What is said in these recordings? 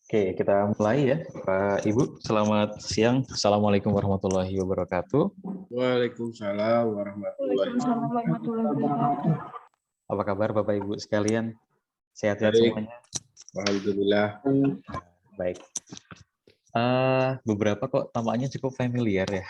Oke, kita mulai ya, Pak Ibu. Selamat siang. Assalamualaikum warahmatullahi wabarakatuh. Waalaikumsalam warahmatullahi wabarakatuh. Apa kabar Bapak Ibu sekalian? Sehat-sehat Baik. semuanya? Alhamdulillah. Baik. Beberapa kok tampaknya cukup familiar ya.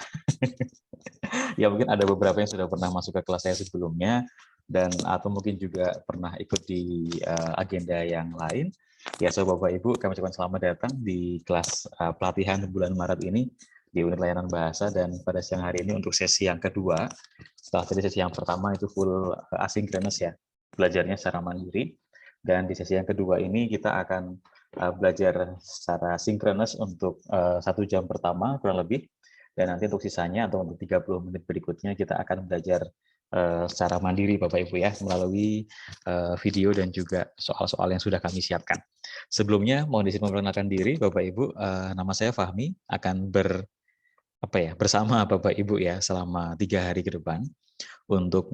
Ya mungkin ada beberapa yang sudah pernah masuk ke kelas saya sebelumnya dan atau mungkin juga pernah ikut di agenda yang lain. Ya, so Bapak Ibu, kami ucapkan selamat datang di kelas pelatihan bulan Maret ini di unit layanan bahasa, dan pada siang hari ini untuk sesi yang kedua. Setelah tadi sesi yang pertama itu full asynchronous ya, belajarnya secara mandiri. Dan di sesi yang kedua ini kita akan belajar secara sinkronus untuk 1 jam pertama kurang lebih. Dan nanti untuk sisanya atau untuk 30 menit berikutnya kita akan belajar secara mandiri Bapak Ibu ya, melalui video dan juga soal-soal yang sudah kami siapkan. Sebelumnya mohon izin memperkenalkan diri Bapak Ibu, nama saya Fahmi, akan bersama Bapak Ibu ya selama 3 hari ke depan untuk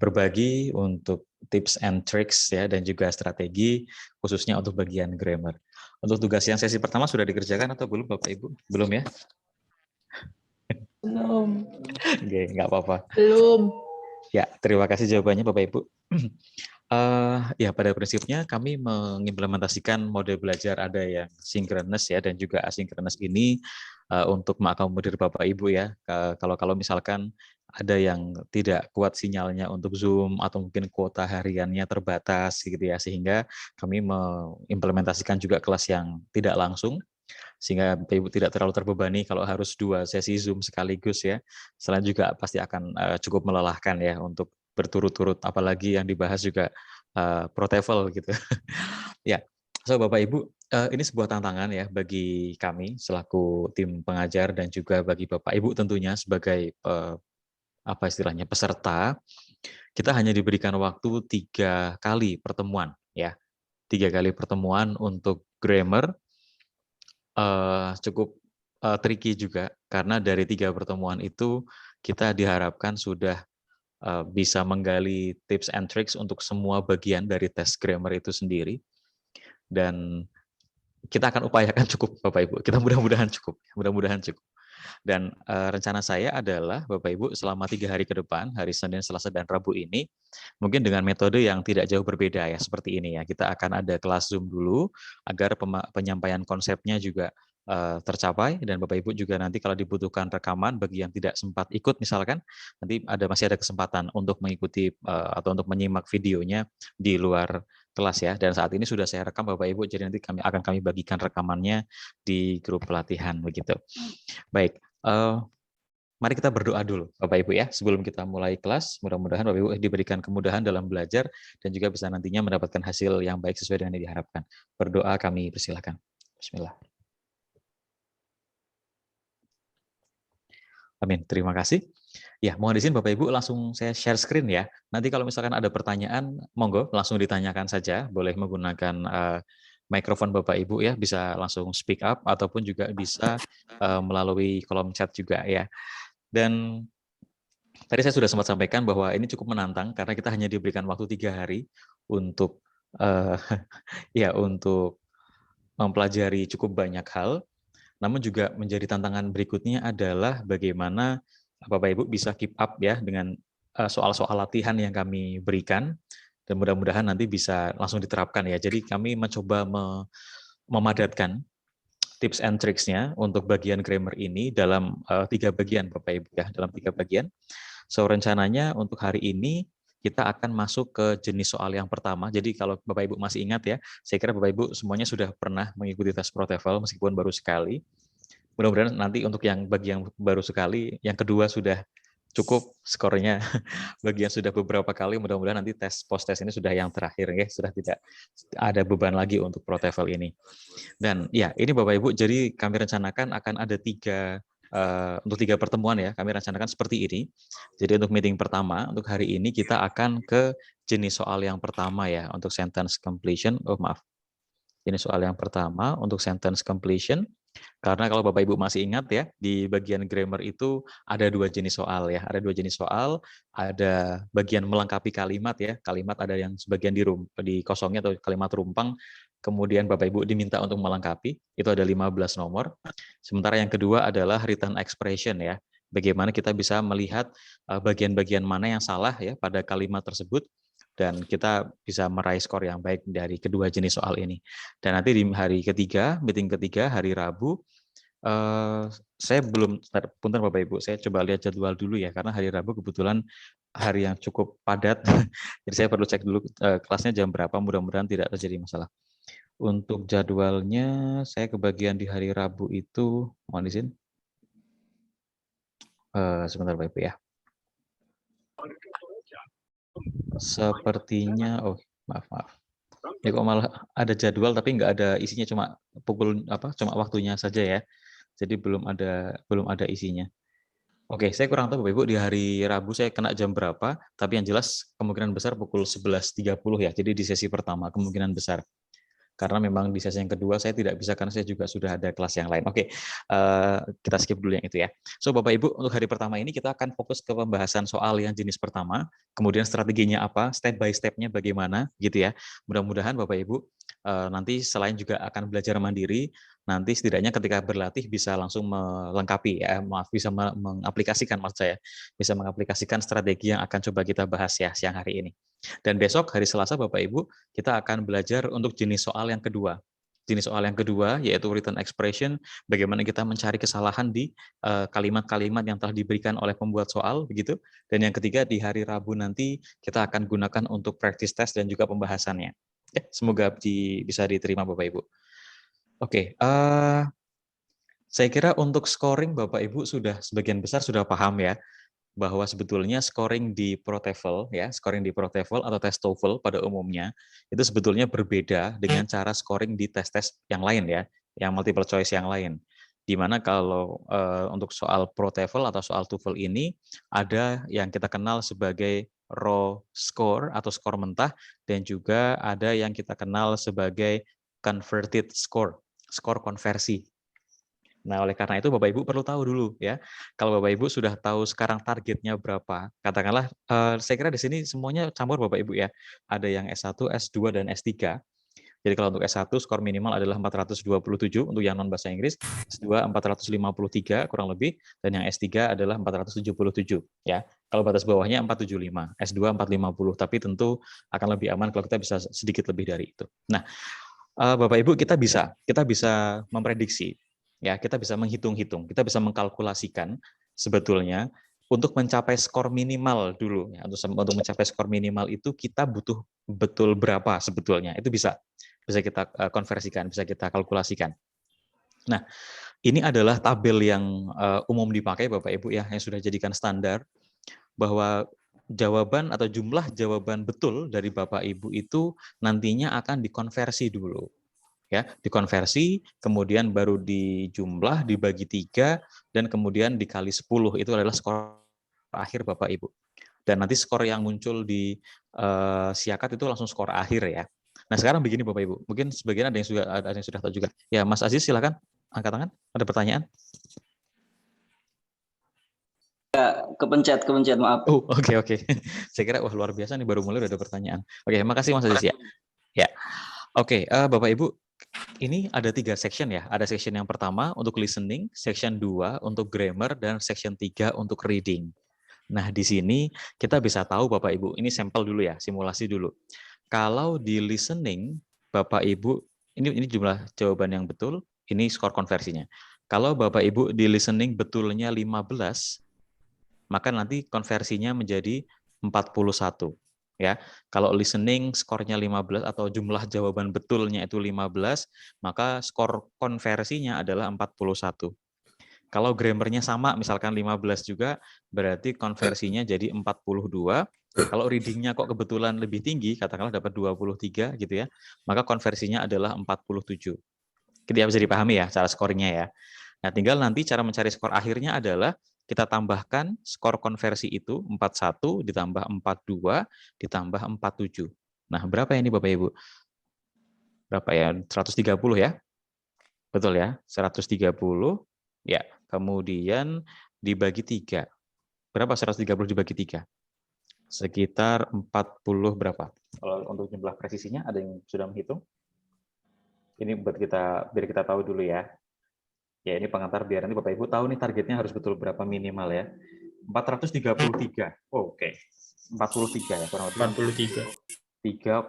berbagi untuk tips and tricks ya, dan juga strategi khususnya untuk bagian grammar. Untuk tugas yang sesi pertama sudah dikerjakan atau belum Bapak Ibu? Belum ya? Belum. Oke, nggak apa-apa. Belum. Ya, terima kasih jawabannya Bapak Ibu. Ya, pada prinsipnya kami mengimplementasikan model belajar ada yang sinkronus ya dan juga asinkronus ini untuk mengakomodir Bapak Ibu ya. Kalau misalkan ada yang tidak kuat sinyalnya untuk Zoom atau mungkin kuota hariannya terbatas gitu ya, sehingga kami mengimplementasikan juga kelas yang tidak langsung, sehingga Bapak Ibu tidak terlalu terbebani kalau harus 2 sesi Zoom sekaligus ya. Selain juga pasti akan cukup melelahkan ya untuk berturut-turut, apalagi yang dibahas juga Pro TOEFL gitu. Ya, so Bapak Ibu, ini sebuah tantangan ya bagi kami selaku tim pengajar dan juga bagi Bapak Ibu tentunya sebagai peserta. Kita hanya diberikan waktu 3 kali pertemuan ya. 3 kali pertemuan untuk grammar. Cukup tricky juga karena dari 3 pertemuan itu kita diharapkan sudah bisa menggali tips and tricks untuk semua bagian dari tes grammar itu sendiri, dan kita akan upayakan cukup Bapak Ibu. Kita mudah-mudahan cukup. Dan rencana saya adalah Bapak Ibu selama 3 hari ke depan, hari Senin, Selasa, dan Rabu ini, mungkin dengan metode yang tidak jauh berbeda ya, seperti ini ya. Kita akan ada kelas Zoom dulu, agar penyampaian konsepnya juga tercapai, dan Bapak Ibu juga nanti kalau dibutuhkan rekaman bagi yang tidak sempat ikut misalkan, nanti masih ada kesempatan untuk mengikuti atau untuk menyimak videonya di luar kelas ya. Dan saat ini sudah saya rekam Bapak Ibu, jadi nanti kami bagikan rekamannya di grup pelatihan begitu. Baik, mari kita berdoa dulu Bapak Ibu ya, sebelum kita mulai kelas. Mudah-mudahan Bapak Ibu diberikan kemudahan dalam belajar dan juga bisa nantinya mendapatkan hasil yang baik sesuai dengan yang diharapkan. Berdoa kami persilahkan. Bismillah. Amin. Terima kasih. Ya, mohon izin Bapak Ibu langsung saya share screen ya. Nanti kalau misalkan ada pertanyaan, monggo langsung ditanyakan saja. Boleh menggunakan mikrofon Bapak Ibu ya, bisa langsung speak up ataupun juga bisa melalui kolom chat juga ya. Dan tadi saya sudah sempat sampaikan bahwa ini cukup menantang karena kita hanya diberikan waktu 3 hari untuk ya untuk mempelajari cukup banyak hal. Namun juga menjadi tantangan berikutnya adalah bagaimana Bapak Ibu bisa keep up ya dengan soal-soal latihan yang kami berikan, dan mudah-mudahan nanti bisa langsung diterapkan ya. Jadi kami mencoba memadatkan tips and tricks-nya untuk bagian grammar ini dalam 3 bagian Bapak Ibu ya, dalam 3 bagian. So rencananya untuk hari ini kita akan masuk ke jenis soal yang pertama. Jadi kalau Bapak Ibu masih ingat ya, saya kira Bapak Ibu semuanya sudah pernah mengikuti tes ProTefel meskipun baru sekali. Mudah-mudahan nanti untuk yang bagi yang baru sekali, yang kedua sudah cukup skornya. Bagi yang sudah beberapa kali, mudah-mudahan nanti post-tes ini sudah yang terakhir ya, sudah tidak ada beban lagi untuk ProTefel ini. Dan ya, ini Bapak Ibu, jadi kami rencanakan akan ada untuk 3 pertemuan ya, kami rencanakan seperti ini. Jadi untuk meeting pertama, untuk hari ini kita akan ke jenis soal yang pertama ya, untuk sentence completion. Jenis soal yang pertama untuk sentence completion. Karena kalau Bapak Ibu masih ingat ya, di bagian grammar itu ada 2 jenis soal ya. Ada 2 jenis soal, ada bagian melengkapi kalimat ya. Kalimat ada yang sebagian dikosongnya atau kalimat rumpang, kemudian Bapak Ibu diminta untuk melengkapi, itu ada 15 nomor. Sementara yang kedua adalah written expression ya. Bagaimana kita bisa melihat bagian-bagian mana yang salah ya pada kalimat tersebut, dan kita bisa meraih skor yang baik dari kedua jenis soal ini. Dan nanti di hari ketiga, meeting ketiga, hari Rabu, saya belum, punten Bapak Ibu, saya coba lihat jadwal dulu ya, karena hari Rabu kebetulan hari yang cukup padat, jadi saya perlu cek dulu kelasnya jam berapa, mudah-mudahan tidak terjadi masalah. Untuk jadwalnya, saya kebagian di hari Rabu itu, mohon izin, sebentar Bapak Ibu ya. Sepertinya, maaf. Ya kok malah ada jadwal tapi nggak ada isinya, cuma cuma waktunya saja ya. Jadi belum ada isinya. Oke, saya kurang tahu Bapak Ibu di hari Rabu saya kena jam berapa, tapi yang jelas kemungkinan besar pukul 11.30 ya. Jadi di sesi pertama kemungkinan besar. Karena memang di sesi yang kedua saya tidak bisa karena saya juga sudah ada kelas yang lain. Oke, kita skip dulu yang itu ya. So Bapak Ibu, untuk hari pertama ini kita akan fokus ke pembahasan soal yang jenis pertama, kemudian strateginya apa, step by step-nya bagaimana gitu ya. Mudah-mudahan Bapak Ibu nanti selain juga akan belajar mandiri, nanti setidaknya ketika berlatih bisa langsung melengkapi ya, bisa mengaplikasikan, maksud saya, bisa mengaplikasikan strategi yang akan coba kita bahas ya siang hari ini. Dan besok hari Selasa Bapak Ibu kita akan belajar untuk jenis soal yang kedua. Jenis soal yang kedua yaitu written expression, bagaimana kita mencari kesalahan di kalimat-kalimat yang telah diberikan oleh pembuat soal begitu. Dan yang ketiga di hari Rabu nanti kita akan gunakan untuk practice test dan juga pembahasannya. Ya, semoga bisa diterima Bapak Ibu. Oke, saya kira untuk scoring Bapak Ibu sudah sebagian besar sudah paham ya, bahwa sebetulnya scoring di ProTefel ya, scoring di ProTefel atau tes TOEFL pada umumnya itu sebetulnya berbeda dengan cara scoring di tes-tes yang lain ya, yang multiple choice yang lain. Di mana kalau untuk soal ProTefel atau soal TOEFL ini ada yang kita kenal sebagai raw score atau skor mentah, dan juga ada yang kita kenal sebagai converted score, skor konversi. Nah, oleh karena itu Bapak Ibu perlu tahu dulu ya. Kalau Bapak Ibu sudah tahu sekarang targetnya berapa, katakanlah saya kira di sini semuanya campur Bapak Ibu ya. Ada yang S1, S2 dan S3. Jadi kalau untuk S1 skor minimal adalah 427 untuk yang non bahasa Inggris, S2 453 kurang lebih, dan yang S3 adalah 477 ya. Kalau batas bawahnya 475, S2 450, tapi tentu akan lebih aman kalau kita bisa sedikit lebih dari itu. Nah, Bapak Ibu kita bisa memprediksi Ya, kita bisa menghitung-hitung, kita bisa mengkalkulasikan sebetulnya untuk mencapai skor minimal dulu ya. Untuk mencapai skor minimal itu kita butuh betul berapa sebetulnya. Itu bisa kita konversikan, bisa kita kalkulasikan. Nah, ini adalah tabel yang umum dipakai Bapak Ibu ya, yang sudah jadikan standar bahwa jawaban atau jumlah jawaban betul dari Bapak Ibu itu nantinya akan dikonversi dulu. Ya, dikonversi, kemudian baru dijumlah, dibagi 3, dan kemudian dikali 10. Itu adalah skor akhir Bapak Ibu. Dan nanti skor yang muncul di siakat itu langsung skor akhir ya. Nah, sekarang begini Bapak Ibu, mungkin sebagian ada yang sudah tahu juga. Ya, Mas Aziz silakan angkat tangan. Ada pertanyaan? Kepencet, maaf. Oh, oke. Saya kira wah luar biasa nih, baru mulai udah ada pertanyaan. Oke, makasih Mas Aziz ya. Ya. Oke, Bapak Ibu, ini ada 3 section ya. Ada section yang pertama untuk listening, section 2 untuk grammar, dan section 3 untuk reading. Nah, di sini kita bisa tahu Bapak Ibu, ini sampel dulu ya, simulasi dulu. Kalau di listening, Bapak Ibu, ini jumlah jawaban yang betul, ini skor konversinya. Kalau Bapak Ibu di listening betulnya 15, maka nanti konversinya menjadi 41. Ya, kalau listening skornya 15 atau jumlah jawaban betulnya itu 15, maka skor konversinya adalah 41. Kalau grammarnya sama, misalkan 15 juga, berarti konversinya jadi 42. Kalau readingnya kok kebetulan lebih tinggi, katakanlah dapat 23 gitu ya, maka konversinya adalah 47. Kita bisa dipahami ya cara skornya ya. Nah, tinggal nanti cara mencari skor akhirnya adalah kita tambahkan skor konversi itu 41 ditambah 42 ditambah 47. Nah, berapa ini Bapak Ibu? Berapa ya? 130 ya? Betul ya? 130. Ya, kemudian dibagi 3. Berapa 130 dibagi 3? Sekitar 40 berapa? Kalau untuk jumlah presisinya ada yang sudah menghitung? Ini biar kita tahu dulu ya. Ya, ini pengantar biar nanti Bapak Ibu tahu nih targetnya harus betul berapa minimal ya. 433. Oh, oke. 43 ya, kurang lebih. 3,3.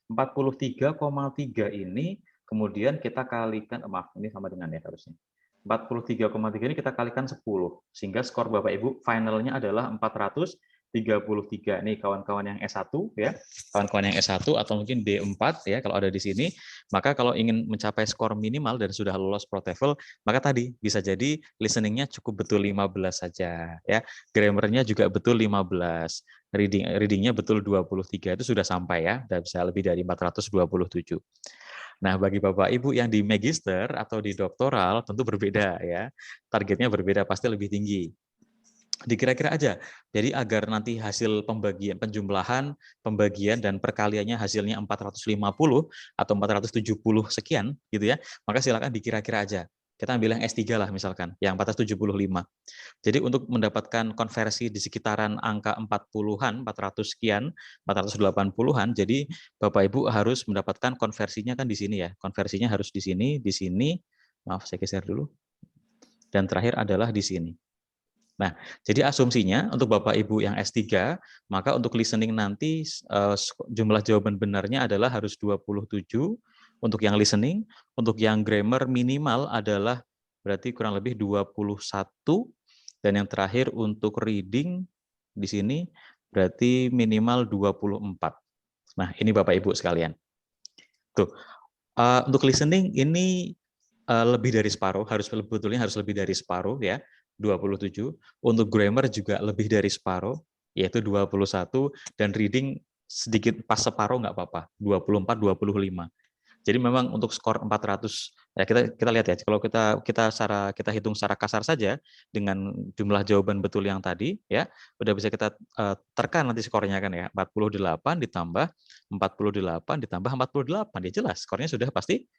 43,3 ini kemudian kita kalikan, maaf, ini sama dengan ya harusnya. 43,3 ini kita kalikan 10, sehingga skor Bapak Ibu finalnya adalah 433. Nih kawan-kawan yang S1 ya, kawan-kawan yang S1 atau mungkin D4 ya kalau ada di sini, maka kalau ingin mencapai skor minimal dan sudah lolos Pro TOEFL, maka tadi bisa jadi listeningnya cukup betul 15 saja ya. Grammarnya juga betul 15. Readingnya betul 23, itu sudah sampai ya, sudah bisa lebih dari 427. Nah, bagi Bapak Ibu yang di magister atau di doktoral tentu berbeda ya. Targetnya berbeda, pasti lebih tinggi. Dikira-kira aja. Jadi agar nanti hasil penjumlahan, pembagian dan perkaliannya hasilnya 450 atau 470 sekian gitu ya. Maka silakan dikira-kira aja. Kita ambil yang S3 lah misalkan, yang 475. Jadi untuk mendapatkan konversi di sekitaran angka 40-an, 400 sekian, 480-an, jadi Bapak Ibu harus mendapatkan konversinya kan di sini ya. Konversinya harus di sini, maaf saya geser dulu. Dan terakhir adalah di sini. Nah, jadi asumsinya untuk Bapak Ibu yang S3, maka untuk listening nanti jumlah jawaban benarnya adalah harus 27 untuk yang listening, untuk yang grammar minimal adalah berarti kurang lebih 21, dan yang terakhir untuk reading di sini berarti minimal 24. Nah, ini Bapak Ibu sekalian. Tuh. Untuk listening ini lebih dari separuh, sebetulnya harus lebih dari separuh ya, 27. Untuk grammar juga lebih dari separuh, yaitu 21, dan reading sedikit pas separuh nggak apa-apa, 24, 25. Jadi memang untuk skor 400, ya kita lihat ya, kalau kita hitung secara kasar saja dengan jumlah jawaban betul yang tadi ya, udah bisa kita terkan nanti skornya kan ya, 48 ditambah 48 ditambah 48, ya jelas skornya sudah pasti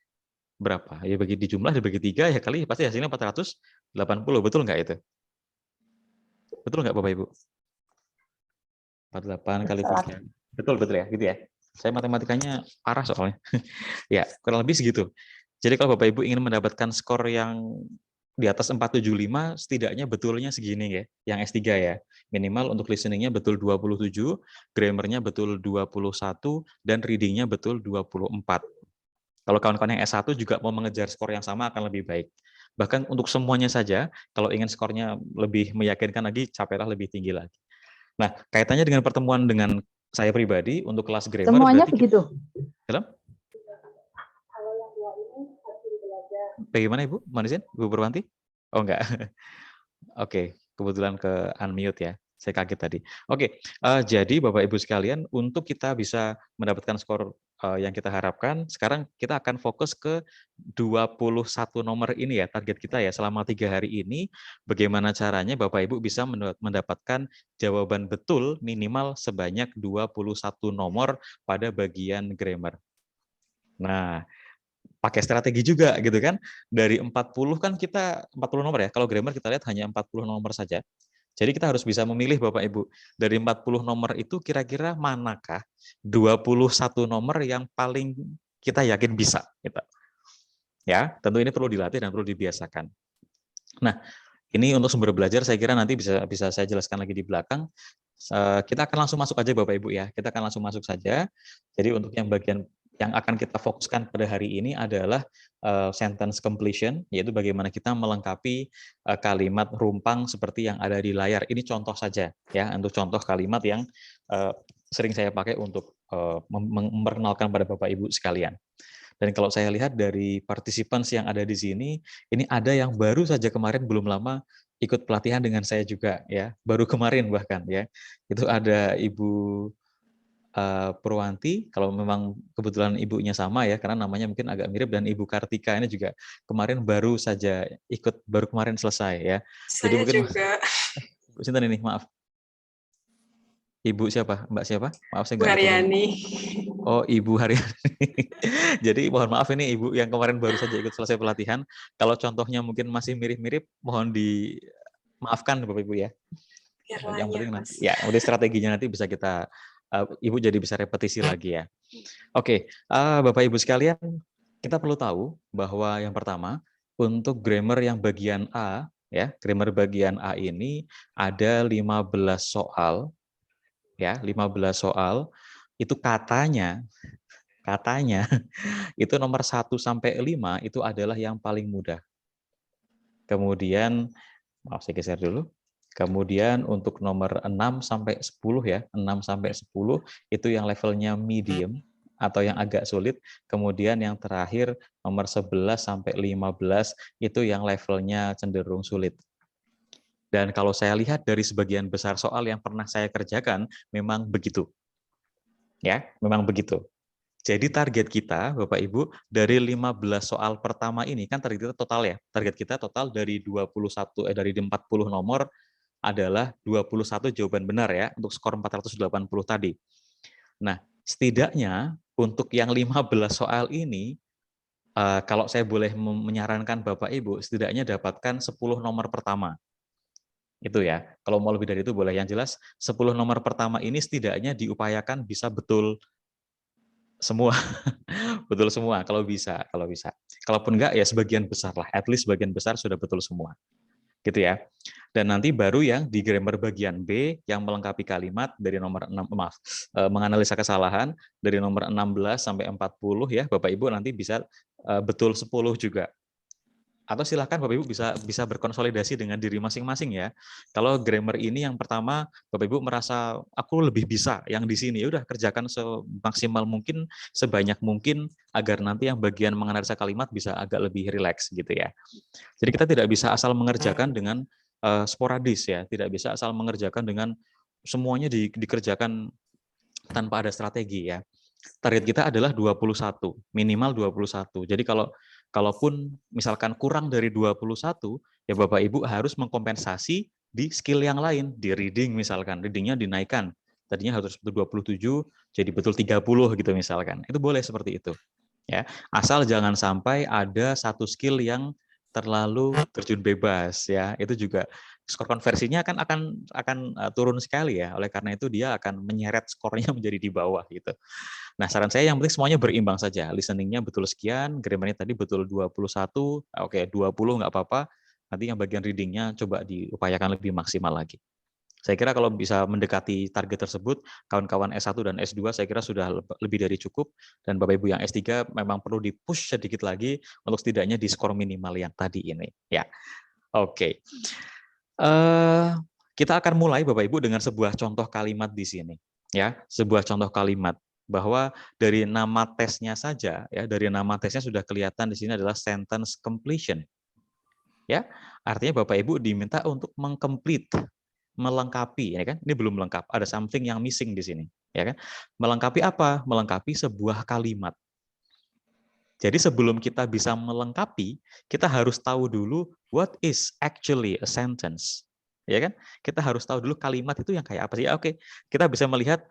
berapa? Ya bagi dijumlah dibagi 3 ya kali pasti hasilnya 480, betul nggak itu? Betul nggak Bapak Ibu? 48 kali 3. Betul ya, gitu ya. Saya matematikanya parah soalnya. Ya, kurang lebih segitu. Jadi kalau Bapak Ibu ingin mendapatkan skor yang di atas 475, setidaknya betulnya segini ya, yang S3 ya. Minimal untuk listening-nya betul 27, grammar-nya betul 21, dan reading-nya betul 24. Kalau kawan-kawan yang S1 juga mau mengejar skor yang sama akan lebih baik. Bahkan untuk semuanya saja, kalau ingin skornya lebih meyakinkan lagi, capailah lebih tinggi lagi. Nah, kaitannya dengan pertemuan dengan saya pribadi untuk kelas grammar Semuanya berarti begitu. Dalam? Bagaimana Ibu? Manisin? Ibu Purwanti? Oh enggak. Oke, kebetulan ke unmute ya. Saya kaget tadi. Oke, jadi Bapak Ibu sekalian, untuk kita bisa mendapatkan skor yang kita harapkan, sekarang kita akan fokus ke 21 nomor ini ya, target kita ya, selama 3 hari ini, bagaimana caranya Bapak Ibu bisa mendapatkan jawaban betul minimal sebanyak 21 nomor pada bagian grammar. Nah, pakai strategi juga gitu kan. Dari 40 kan kita 40 nomor ya. Kalau grammar kita lihat hanya 40 nomor saja. Jadi kita harus bisa memilih Bapak Ibu. Dari 40 nomor itu kira-kira manakah 21 nomor yang paling kita yakin bisa gitu. Ya, tentu ini perlu dilatih dan perlu dibiasakan. Nah, ini untuk sumber belajar saya kira nanti bisa saya jelaskan lagi di belakang. Kita akan langsung masuk aja Bapak Ibu ya. Kita akan langsung masuk saja. Jadi untuk yang bagian yang akan kita fokuskan pada hari ini adalah sentence completion, yaitu bagaimana kita melengkapi kalimat rumpang seperti yang ada di layar. Ini contoh saja ya, untuk contoh kalimat yang sering saya pakai untuk memperkenalkan pada Bapak Ibu sekalian. Dan kalau saya lihat dari participants yang ada di sini, ini ada yang baru saja kemarin belum lama ikut pelatihan dengan saya juga ya, baru kemarin bahkan ya. Itu ada Ibu Purwanti, kalau memang kebetulan ibunya sama ya, karena namanya mungkin agak mirip, dan Ibu Kartika ini juga kemarin baru saja ikut, baru kemarin selesai ya. Jadi Saya mungkin juga. Ibu Sinten ini, maaf. Ibu siapa? Mbak siapa? Maaf saya Bu nggak ketemu. Haryani. Oh, Ibu Haryani. Jadi mohon maaf ini Ibu yang kemarin baru saja ikut selesai pelatihan. Kalau contohnya mungkin masih mirip-mirip, mohon dimaafkan Bapak Ibu ya. Yang penting nanti, ya, udah strateginya nanti bisa kita, Ibu jadi bisa repetisi lagi ya. Oke, Bapak Ibu sekalian, kita perlu tahu bahwa yang pertama, untuk grammar yang bagian A, ya, grammar bagian A ini ada 15 soal, ya, 15 soal, itu katanya itu nomor 1 sampai 5 itu adalah yang paling mudah. Kemudian, maaf saya geser dulu. Kemudian untuk nomor 6 sampai 10 ya, 6 sampai 10 itu yang levelnya medium atau yang agak sulit. Kemudian yang terakhir nomor 11 sampai 15 itu yang levelnya cenderung sulit. Dan kalau saya lihat dari sebagian besar soal yang pernah saya kerjakan, memang begitu. Ya, memang begitu. Jadi target kita, Bapak Ibu, dari 15 soal pertama ini, kan target kita total ya, target kita total dari 21, dari 40 nomor adalah 21 jawaban benar ya, untuk skor 480 tadi. Nah, setidaknya untuk yang 15 soal ini, kalau saya boleh menyarankan Bapak Ibu, setidaknya dapatkan 10 nomor pertama. Itu ya, kalau mau lebih dari itu boleh. Yang jelas 10 nomor pertama ini setidaknya diupayakan bisa betul semua. Betul semua kalau bisa. Kalaupun enggak ya sebagian besar lah, at least sebagian besar sudah betul semua. Gitu ya. Dan nanti baru yang di grammar bagian B yang melengkapi kalimat dari nomor 6, menganalisa kesalahan dari nomor 16 sampai 40 ya, Bapak Ibu nanti bisa betul 10 juga. Atau silakan Bapak Ibu bisa berkonsolidasi dengan diri masing-masing ya. Kalau grammar ini yang pertama Bapak Ibu merasa aku lebih bisa yang di sini, ya udah kerjakan semaksimal mungkin, sebanyak mungkin agar nanti yang bagian menganalisa kalimat bisa agak lebih rileks gitu ya. Jadi kita tidak bisa asal mengerjakan dengan sporadis ya, tidak bisa asal mengerjakan dengan semuanya dikerjakan tanpa ada strategi ya. Target kita adalah 21, minimal 21. Jadi kalaupun misalkan kurang dari 21, ya Bapak Ibu harus mengkompensasi di skill yang lain, di reading misalkan, readingnya dinaikkan. Tadinya harus betul 27, jadi betul 30 gitu misalkan. Itu boleh seperti itu. Ya, asal jangan sampai ada satu skill yang terlalu terjun bebas ya. Itu juga skor konversinya akan turun sekali ya. Oleh karena itu dia akan menyeret skornya menjadi di bawah gitu. Nah, saran saya yang penting semuanya berimbang saja. Listeningnya betul sekian, grammarnya tadi betul 21, oke 20 nggak apa-apa. Nanti yang bagian readingnya coba diupayakan lebih maksimal lagi. Saya kira kalau bisa mendekati target tersebut, kawan-kawan S1 dan S2 saya kira sudah lebih dari cukup, dan Bapak Ibu yang S3 memang perlu di-push sedikit lagi untuk setidaknya di skor minimal yang tadi ini. Ya, oke. Kita akan mulai Bapak Ibu dengan sebuah contoh kalimat di sini. Ya, sebuah contoh kalimat bahwa dari nama tesnya saja, ya, dari nama tesnya sudah kelihatan di sini adalah sentence completion. Ya, artinya Bapak Ibu diminta untuk mengcomplete, melengkapi, ya kan? Ini belum lengkap, ada something yang missing di sini, ya kan? Melengkapi apa? Melengkapi sebuah kalimat. Jadi sebelum kita bisa melengkapi, kita harus tahu dulu what is actually a sentence. Ya kan? Kita harus tahu dulu kalimat itu yang kayak apa sih. Oke, kita bisa melihat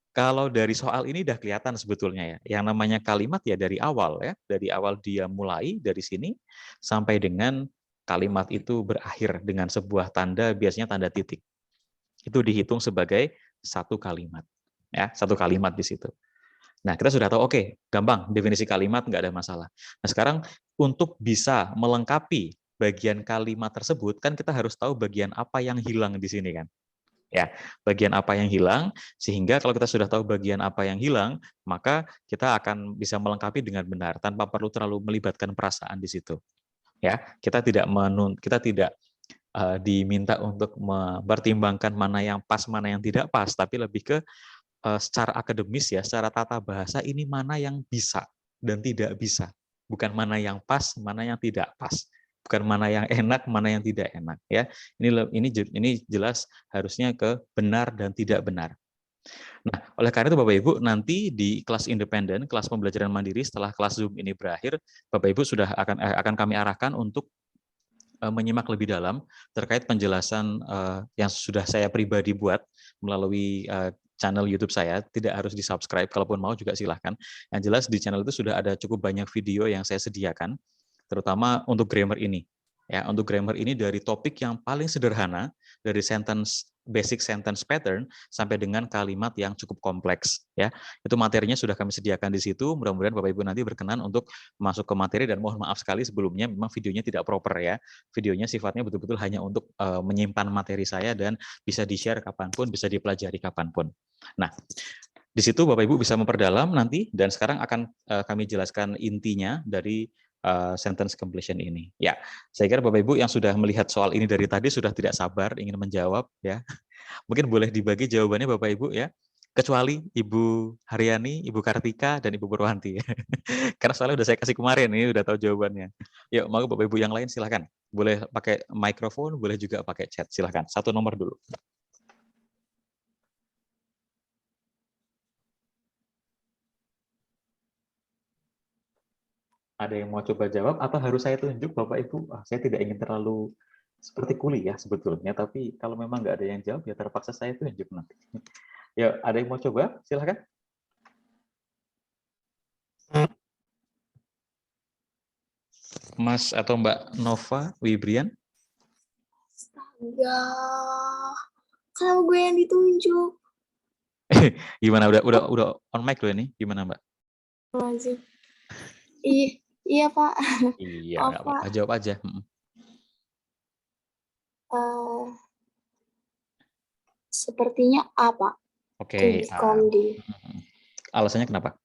kalau dari soal ini udah kelihatan sebetulnya ya. Yang namanya kalimat ya dari awal ya, dari awal dia mulai dari sini sampai dengan kalimat itu berakhir dengan sebuah tanda, biasanya tanda titik. Itu dihitung sebagai satu kalimat. Ya, satu kalimat di situ. Nah, kita sudah tahu, oke, gampang, definisi kalimat nggak ada masalah. Nah, sekarang untuk bisa melengkapi bagian kalimat tersebut, kan kita harus tahu bagian apa yang hilang di sini kan. Ya, bagian apa yang hilang, sehingga kalau kita sudah tahu bagian apa yang hilang, maka kita akan bisa melengkapi dengan benar, tanpa perlu terlalu melibatkan perasaan di situ. Ya, kita tidak diminta untuk mempertimbangkan mana yang pas, mana yang tidak pas, tapi lebih ke secara akademis ya, secara tata bahasa ini mana yang bisa dan tidak bisa. Bukan mana yang pas, mana yang tidak pas. Bukan mana yang enak, mana yang tidak enak ya. Ini jelas harusnya ke benar dan tidak benar. Nah, oleh karena itu Bapak Ibu nanti di kelas independen, kelas pembelajaran mandiri setelah kelas Zoom ini berakhir, Bapak Ibu sudah akan kami arahkan untuk menyimak lebih dalam terkait penjelasan yang sudah saya pribadi buat melalui channel YouTube saya. Tidak harus di-subscribe, kalaupun mau juga silahkan. Yang jelas di channel itu sudah ada cukup banyak video yang saya sediakan, terutama untuk grammar ini. Ya, untuk grammar ini dari topik yang paling sederhana, dari basic sentence pattern sampai dengan kalimat yang cukup kompleks. Ya, itu materinya sudah kami sediakan di situ. Mudah-mudahan Bapak Ibu nanti berkenan untuk masuk ke materi, dan mohon maaf sekali sebelumnya memang videonya tidak proper ya. Videonya sifatnya betul-betul hanya untuk menyimpan materi saya dan bisa di-share kapanpun, bisa dipelajari kapanpun. Nah, di situ Bapak Ibu bisa memperdalam nanti, dan sekarang akan kami jelaskan intinya dari sentence completion ini. Ya, saya kira Bapak Ibu yang sudah melihat soal ini dari tadi sudah tidak sabar ingin menjawab ya. Mungkin boleh dibagi jawabannya Bapak Ibu ya. Kecuali Ibu Haryani, Ibu Kartika, dan Ibu Purwanti. Karena soalnya udah saya kasih kemarin, ini udah tahu jawabannya. Yuk, mau Bapak Ibu yang lain silahkan. Boleh pakai mikrofon, boleh juga pakai chat, silahkan. Satu nomor dulu. Ada yang mau coba jawab atau harus saya tunjuk Bapak Ibu? Saya tidak ingin terlalu seperti kuliah sebetulnya, tapi kalau memang nggak ada yang jawab ya terpaksa saya tunjuk nanti. Ya, ada yang mau coba? Silahkan. Mas atau Mbak Nova Wibrian? Ya, kenapa gue yang ditunjuk? Gimana, udah on mic loh ini? Gimana Mbak? Lazim. Iya Pak. Iya, Oh, nggak apa-apa. Jawab aja. Sepertinya apa? Oke. Komdi. Alasannya kenapa?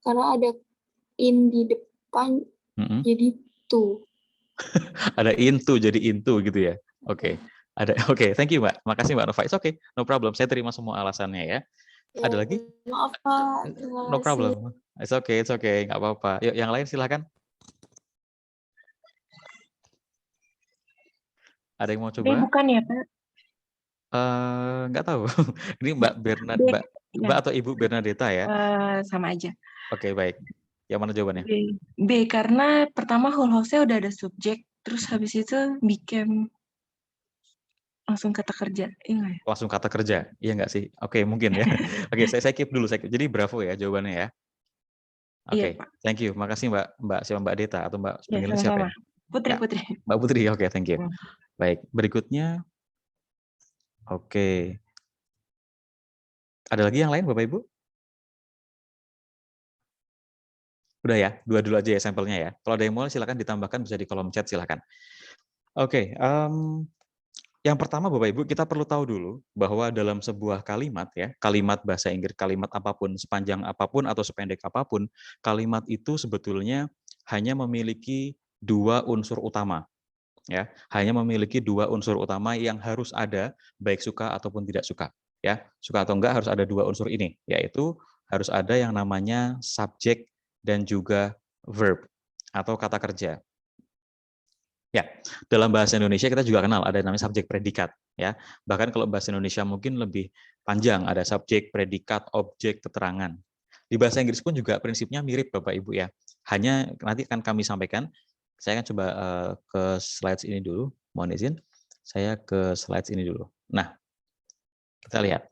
Karena ada in di depan, jadi to. Ada into jadi into gitu ya. Oke. Oke, thank you Mbak. Makasih Mbak Nova. It's okay, no problem. Saya terima semua alasannya ya. Ada lagi? Maaf Pak. No problem. It's okay, nggak apa-apa. Yuk, yang lain silahkan. Ada yang mau coba? Bukan ya Pak? Nggak tahu. Ini Mbak Mbak atau Ibu Bernadetta ya? Sama aja. Oke, baik. Yang mana jawabannya? B, karena pertama whole house-nya udah ada subjek, terus habis itu became langsung kata kerja. Iya ya? Langsung kata kerja, iya nggak sih? Oke, mungkin ya. Oke, saya keep dulu. Jadi bravo ya jawabannya ya. Oke, Iya, Pak. thank you. Makasih Mbak Deta atau Mbak Ya, panggilnya siapa ya? Putri. Mbak Putri, oke, thank you. Baik, berikutnya. Oke. Ada lagi yang lain Bapak Ibu? Udah ya, dua dulu aja ya sampelnya ya. Kalau ada yang mau silakan ditambahkan, bisa di kolom chat silakan. Oke, yang pertama Bapak Ibu, kita perlu tahu dulu bahwa dalam sebuah kalimat ya, kalimat bahasa Inggris, kalimat apapun, sepanjang apapun atau sependek apapun, kalimat itu sebetulnya hanya memiliki dua unsur utama. Ya, hanya memiliki dua unsur utama yang harus ada, baik suka ataupun tidak suka. Ya, suka atau enggak harus ada dua unsur ini, yaitu harus ada yang namanya subjek dan juga verb atau kata kerja. Ya, dalam bahasa Indonesia kita juga kenal ada namanya subjek predikat, ya. Bahkan kalau bahasa Indonesia mungkin lebih panjang, ada subjek, predikat, objek, keterangan. Di bahasa Inggris pun juga prinsipnya mirip Bapak Ibu ya. Hanya nanti akan kami sampaikan. Saya akan coba ke slides ini dulu, mohon izin. Saya ke slides ini dulu. Nah, kita lihat.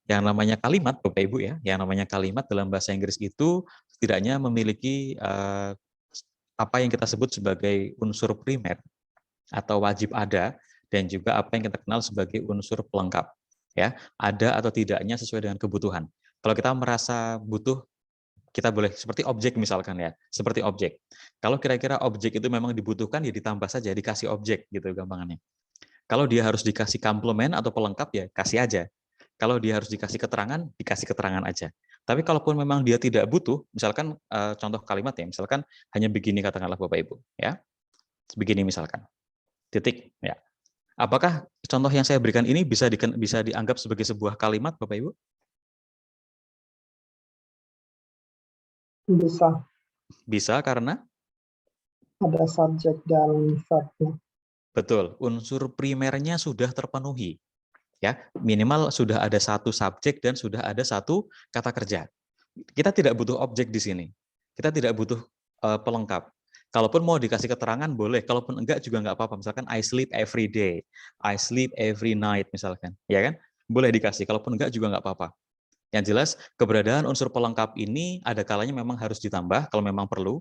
Yang namanya kalimat Bapak Ibu ya, yang namanya kalimat dalam bahasa Inggris itu setidaknya memiliki apa yang kita sebut sebagai unsur primer atau wajib ada, dan juga apa yang kita kenal sebagai unsur pelengkap. Ya, ada atau tidaknya sesuai dengan kebutuhan. Kalau kita merasa butuh, kita boleh seperti objek misalkan ya, seperti objek. Kalau kira-kira objek itu memang dibutuhkan, ya ditambah saja, dikasih objek gitu gampangannya. Kalau dia harus dikasih komplement atau pelengkap, ya kasih aja. Kalau dia harus dikasih keterangan aja. Tapi kalaupun memang dia tidak butuh, misalkan contoh kalimat ya, misalkan hanya begini katakanlah Bapak Ibu, ya. Begini misalkan. Titik, ya. Apakah contoh yang saya berikan ini bisa dianggap sebagai sebuah kalimat Bapak Ibu? Bisa. Bisa karena? Ada subjek dan verbnya. Betul, unsur primernya sudah terpenuhi. Ya, minimal sudah ada satu subjek dan sudah ada satu kata kerja. Kita tidak butuh objek di sini. Kita tidak butuh pelengkap. Kalaupun mau dikasih keterangan boleh, kalaupun enggak juga enggak apa-apa. Misalkan I sleep every day, I sleep every night misalkan, ya kan? Boleh dikasih, kalaupun enggak juga enggak apa-apa. Yang jelas keberadaan unsur pelengkap ini ada kalanya memang harus ditambah kalau memang perlu,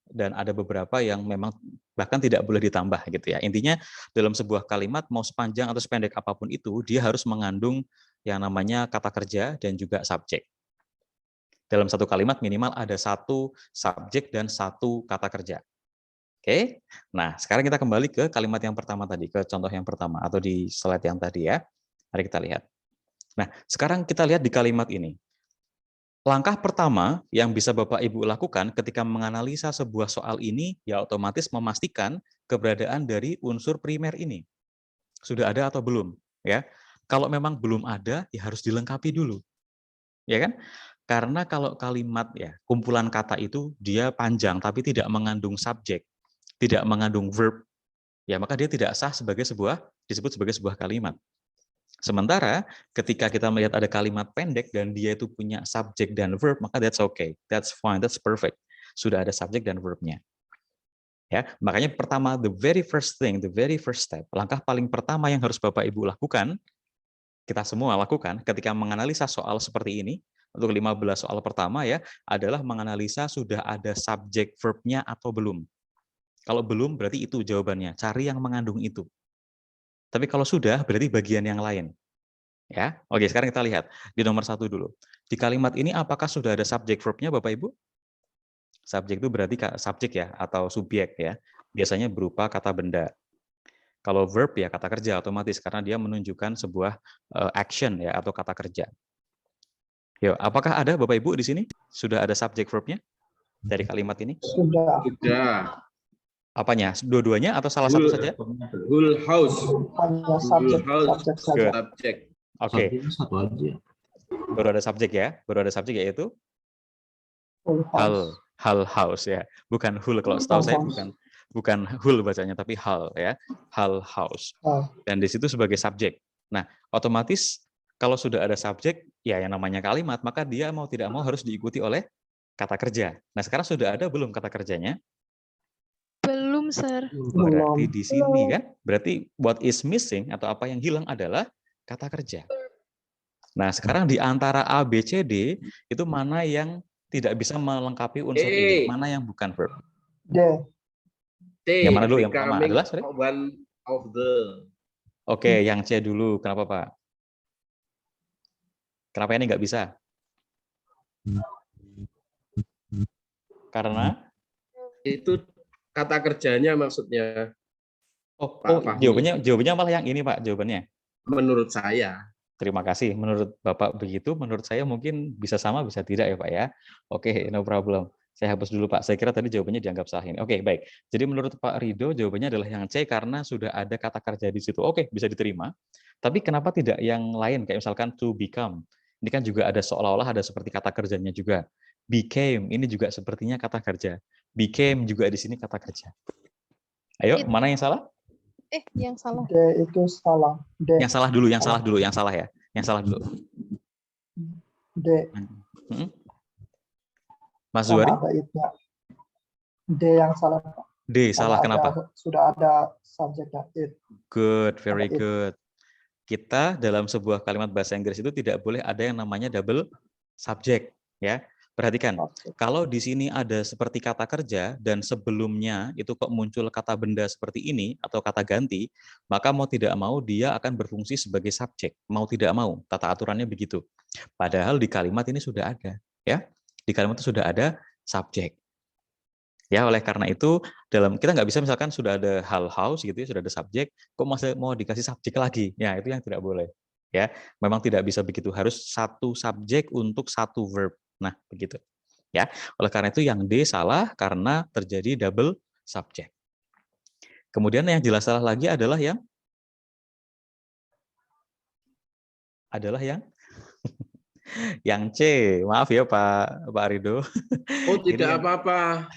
dan ada beberapa yang memang bahkan tidak boleh ditambah gitu ya. Intinya dalam sebuah kalimat mau sepanjang atau sependek apapun itu, dia harus mengandung yang namanya kata kerja dan juga subjek. Dalam satu kalimat minimal ada satu subjek dan satu kata kerja. Oke, nah sekarang kita kembali ke kalimat yang pertama tadi, ke contoh yang pertama atau di slide yang tadi ya. Mari kita lihat. Nah, sekarang kita lihat di kalimat ini. Langkah pertama yang bisa Bapak Ibu lakukan ketika menganalisa sebuah soal ini, ya otomatis memastikan keberadaan dari unsur primer ini. Sudah ada atau belum? Ya, kalau memang belum ada, ya harus dilengkapi dulu. Ya kan? Karena kalau kalimat ya, kumpulan kata itu dia panjang tapi tidak mengandung subjek, tidak mengandung verb, ya maka dia tidak sah sebagai disebut sebagai sebuah kalimat. Sementara ketika kita melihat ada kalimat pendek dan dia itu punya subjek dan verb, maka that's okay, that's fine, that's perfect. Sudah ada subjek dan verbnya. Ya, makanya pertama, the very first step, langkah paling pertama yang harus Bapak Ibu lakukan, kita semua lakukan ketika menganalisa soal seperti ini, untuk 15 soal pertama ya, adalah menganalisa sudah ada subjek verbnya atau belum. Kalau belum, berarti itu jawabannya, cari yang mengandung itu. Tapi kalau sudah, berarti bagian yang lain. Ya, oke. Sekarang kita lihat di nomor 1 dulu. Di kalimat ini apakah sudah ada subjek verbnya, Bapak Ibu? Subjek itu berarti subjek ya atau subjek ya. Biasanya berupa kata benda. Kalau verb ya kata kerja otomatis karena dia menunjukkan sebuah action ya atau kata kerja. Yo, apakah ada Bapak Ibu di sini sudah ada subjek verbnya dari kalimat ini? Sudah. Sudah. Apanya? Dua-duanya atau salah satu saja? Whole house. Hanya subjek saja. Subjek. Oke. Satu aja. Baru ada subjek ya. Baru ada subjek yaitu Full house. hal house ya. Bukan hul, kalau setahu saya bukan hul bacanya tapi hal ya. Hal house. Dan di situ sebagai subjek. Nah, otomatis kalau sudah ada subjek ya yang namanya kalimat, maka dia mau tidak mau harus diikuti oleh kata kerja. Nah, sekarang sudah ada belum kata kerjanya? Belum, Sir. Berarti di sini kan, berarti what is missing atau apa yang hilang adalah kata kerja. Nah, sekarang di antara A, B, C, D, itu mana yang tidak bisa melengkapi unsur ini? Mana yang bukan verb? D. Yang mana dulu? Yang pertama adalah, sorry? One of the. Oke, yang C dulu. Kenapa, Pak? Kenapa ini nggak bisa? Karena? Itu kata kerjanya maksudnya. Pak Fahmi. Jawabannya malah yang ini Pak, jawabannya. Menurut saya. Terima kasih. Menurut Bapak begitu, menurut saya mungkin bisa sama, bisa tidak ya Pak ya. Oke, no problem. Saya hapus dulu Pak. Saya kira tadi jawabannya dianggap sah ini. Oke, baik. Jadi menurut Pak Rido jawabannya adalah yang C karena sudah ada kata kerja di situ. Oke, bisa diterima. Tapi kenapa tidak yang lain kayak misalkan to become? Ini kan juga ada seolah-olah ada seperti kata kerjanya juga. Became ini juga sepertinya kata kerja. Became juga di sini kata kerja. Ayo, mana yang salah? Yang salah. D itu salah. D. Yang salah dulu, yang salah dulu, yang salah ya. Yang salah dulu. D. Mas Sama Zuhari? ada it-nya. D yang salah. D, salah kenapa? Sudah ada subjeknya it. Good, very Ada it. good. Kita dalam sebuah kalimat bahasa Inggris itu tidak boleh ada yang namanya double subject, ya. Perhatikan, kalau di sini ada seperti kata kerja dan sebelumnya itu kok muncul kata benda seperti ini atau kata ganti, maka mau tidak mau dia akan berfungsi sebagai subjek. Mau tidak mau, tata aturannya begitu. Padahal di kalimat ini sudah ada, ya. Di kalimat itu sudah ada subjek. Ya, oleh karena itu kita nggak bisa misalkan sudah ada hal house gitu ya, sudah ada subjek, kok masih mau dikasih subjek lagi? Ya, itu yang tidak boleh. Ya, memang tidak bisa begitu. Harus satu subjek untuk satu verb. Nah, begitu. Ya, oleh karena itu yang D salah karena terjadi double subject. Kemudian yang jelas salah lagi adalah yang yang C. Maaf ya Pak Rido. Oh, tidak apa-apa.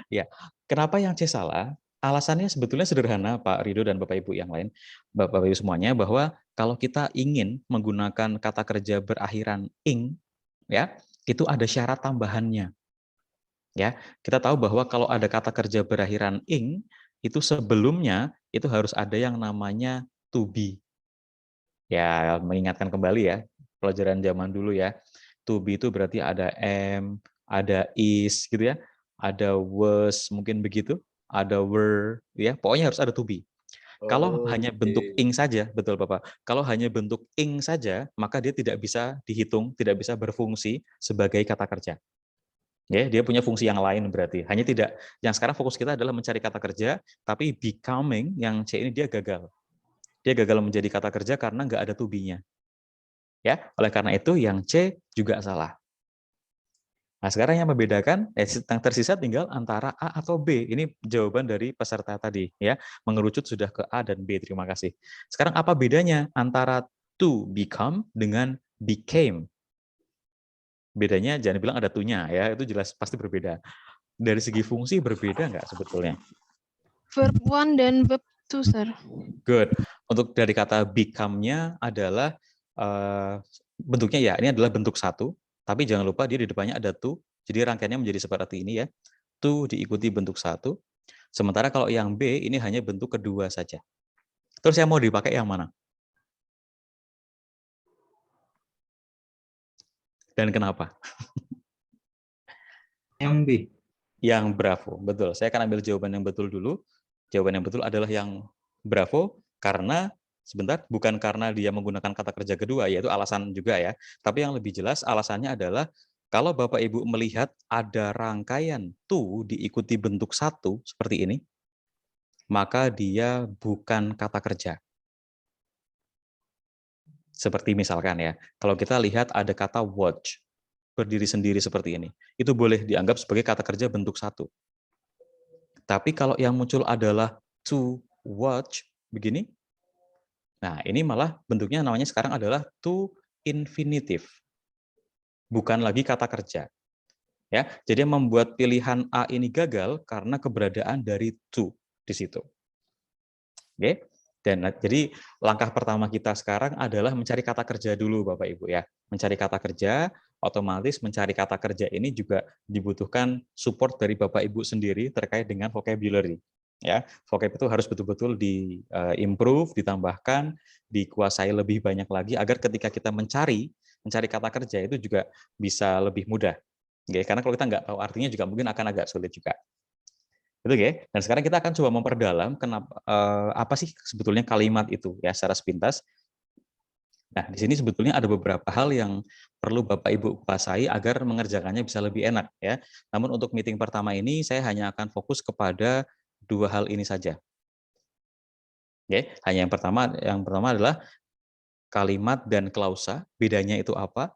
Ya, kenapa yang C salah? Alasannya sebetulnya sederhana Pak Rido dan Bapak Ibu yang lain, Bapak Ibu semuanya, bahwa kalau kita ingin menggunakan kata kerja berakhiran ing, ya, itu ada syarat tambahannya. Ya, kita tahu bahwa kalau ada kata kerja berakhiran ing, itu sebelumnya itu harus ada yang namanya to be. Ya, mengingatkan kembali ya, pelajaran zaman dulu ya. To be itu berarti ada am, ada is gitu ya, ada was mungkin begitu, ada were ya, pokoknya harus ada to be. Kalau hanya bentuk ing saja, betul Bapak. Kalau hanya bentuk ing saja, maka dia tidak bisa dihitung, tidak bisa berfungsi sebagai kata kerja. Ya, dia punya fungsi yang lain berarti. Hanya tidak, yang sekarang fokus kita adalah mencari kata kerja, tapi becoming yang C ini dia gagal. Dia gagal menjadi kata kerja karena nggak ada to be-nya. Ya, oleh karena itu yang C juga salah. Nah, sekarang yang membedakan, yang tersisa tinggal antara A atau B. Ini jawaban dari peserta tadi, ya. Mengerucut sudah ke A dan B. Terima kasih. Sekarang apa bedanya antara to become dengan became? Bedanya jangan bilang ada to-nya, ya. Itu jelas pasti berbeda. Dari segi fungsi berbeda nggak sebetulnya? Verb 1 dan verb 2, sir. Good. Untuk dari kata become-nya adalah bentuknya ya, ini adalah bentuk satu. Tapi jangan lupa dia di depannya ada to, jadi rangkaiannya menjadi seperti ini ya. To diikuti bentuk satu. Sementara kalau yang B ini hanya bentuk kedua saja. Terus yang mau dipakai yang mana? Dan kenapa? Yang B. Yang bravo, betul. Saya akan ambil jawaban yang betul dulu. Jawaban yang betul adalah yang bravo karena sebentar, bukan karena dia menggunakan kata kerja kedua, yaitu alasan juga ya. Tapi yang lebih jelas alasannya adalah kalau Bapak Ibu melihat ada rangkaian to diikuti bentuk satu seperti ini, maka dia bukan kata kerja. Seperti misalkan ya, kalau kita lihat ada kata watch, berdiri sendiri seperti ini, itu boleh dianggap sebagai kata kerja bentuk satu. Tapi kalau yang muncul adalah to watch, begini, nah, ini malah bentuknya namanya sekarang adalah to infinitive. Bukan lagi kata kerja. Ya, jadi yang membuat pilihan A ini gagal karena keberadaan dari to di situ. Oke? Dan jadi langkah pertama kita sekarang adalah mencari kata kerja dulu Bapak Ibu ya. Mencari kata kerja, otomatis mencari kata kerja ini juga dibutuhkan support dari Bapak Ibu sendiri terkait dengan vocabulary. Ya, vocab itu harus betul-betul di-improve, ditambahkan, dikuasai lebih banyak lagi agar ketika kita mencari kata kerja itu juga bisa lebih mudah. Oke, karena kalau kita nggak tahu artinya juga mungkin akan agak sulit juga. Itu oke. Dan sekarang kita akan coba memperdalam kenapa apa sih sebetulnya kalimat itu ya secara sepintas. Nah, di sini sebetulnya ada beberapa hal yang perlu Bapak Ibu kuasai agar mengerjakannya bisa lebih enak ya. Namun untuk meeting pertama ini saya hanya akan fokus kepada dua hal ini saja. Oke, hanya yang pertama adalah kalimat dan klausa, bedanya itu apa?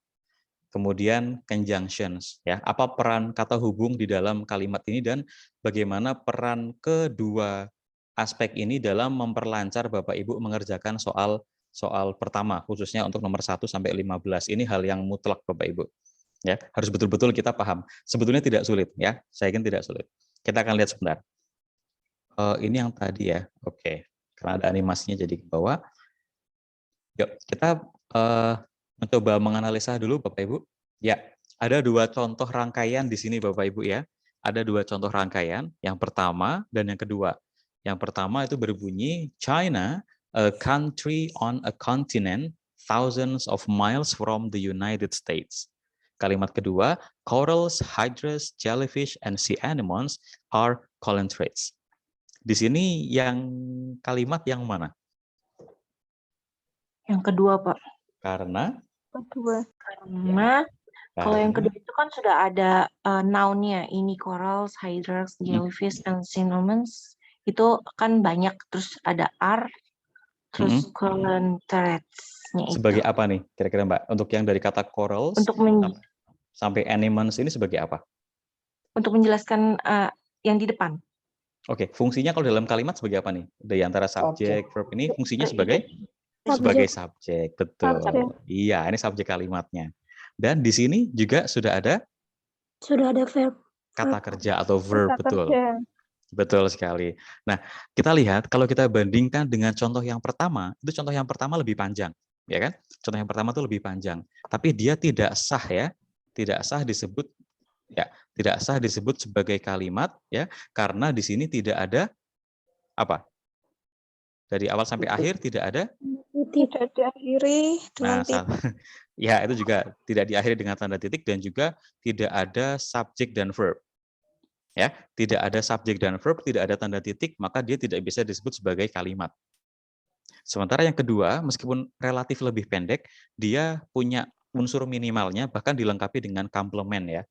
Kemudian conjunctions, ya. Apa peran kata hubung di dalam kalimat ini dan bagaimana peran kedua aspek ini dalam memperlancar Bapak Ibu mengerjakan soal pertama, khususnya untuk nomor 1 sampai 15. Ini hal yang mutlak Bapak Ibu. Ya, harus betul-betul kita paham. Sebetulnya tidak sulit, ya. Saya yakin tidak sulit. Kita akan lihat sebentar. Ini yang tadi ya. Oke. Karena ada animasinya jadi ke bawah. Yuk, kita mencoba menganalisa dulu Bapak Ibu. Ya, ada 2 contoh rangkaian di sini Bapak Ibu ya. Ada 2 contoh rangkaian, yang pertama dan yang kedua. Yang pertama itu berbunyi, China, a country on a continent thousands of miles from the United States. Kalimat kedua, corals, hydras, jellyfish, and sea anemones are colintrates. Di sini yang kalimat yang mana? Yang kedua, Pak. Karena Karena kalau yang kedua itu kan sudah ada noun-nya, ini corals, hydras, jellyfish, and sea anemones. Itu kan banyak, terus ada are, terus colintrates-nya itu. sebagai apa nih kira-kira Mbak? Untuk yang dari kata corals Untuk sampai anemones ini sebagai apa? untuk menjelaskan yang di depan. Oke, fungsinya kalau dalam kalimat sebagai apa nih? Dari antara subjek, verb ini fungsinya sebagai subjek, betul. Iya, ini subjek kalimatnya. Dan di sini juga sudah ada verb. kata kerja atau verb, betul. Betul sekali. Nah, kita lihat kalau kita bandingkan dengan contoh yang pertama, itu contoh yang pertama lebih panjang, ya kan? Contoh yang pertama itu lebih panjang, tapi dia tidak sah ya, tidak sah disebut sebagai kalimat ya, karena di sini tidak ada apa? Dari awal sampai akhir tidak ada. Tidak diakhiri Nah, ya itu juga tidak diakhiri dengan tanda titik dan juga tidak ada subjek dan verb. Ya, tidak ada subjek dan verb, tidak ada tanda titik, maka dia tidak bisa disebut sebagai kalimat. Sementara yang kedua, meskipun relatif lebih pendek, dia punya unsur minimalnya bahkan dilengkapi dengan komplement ya,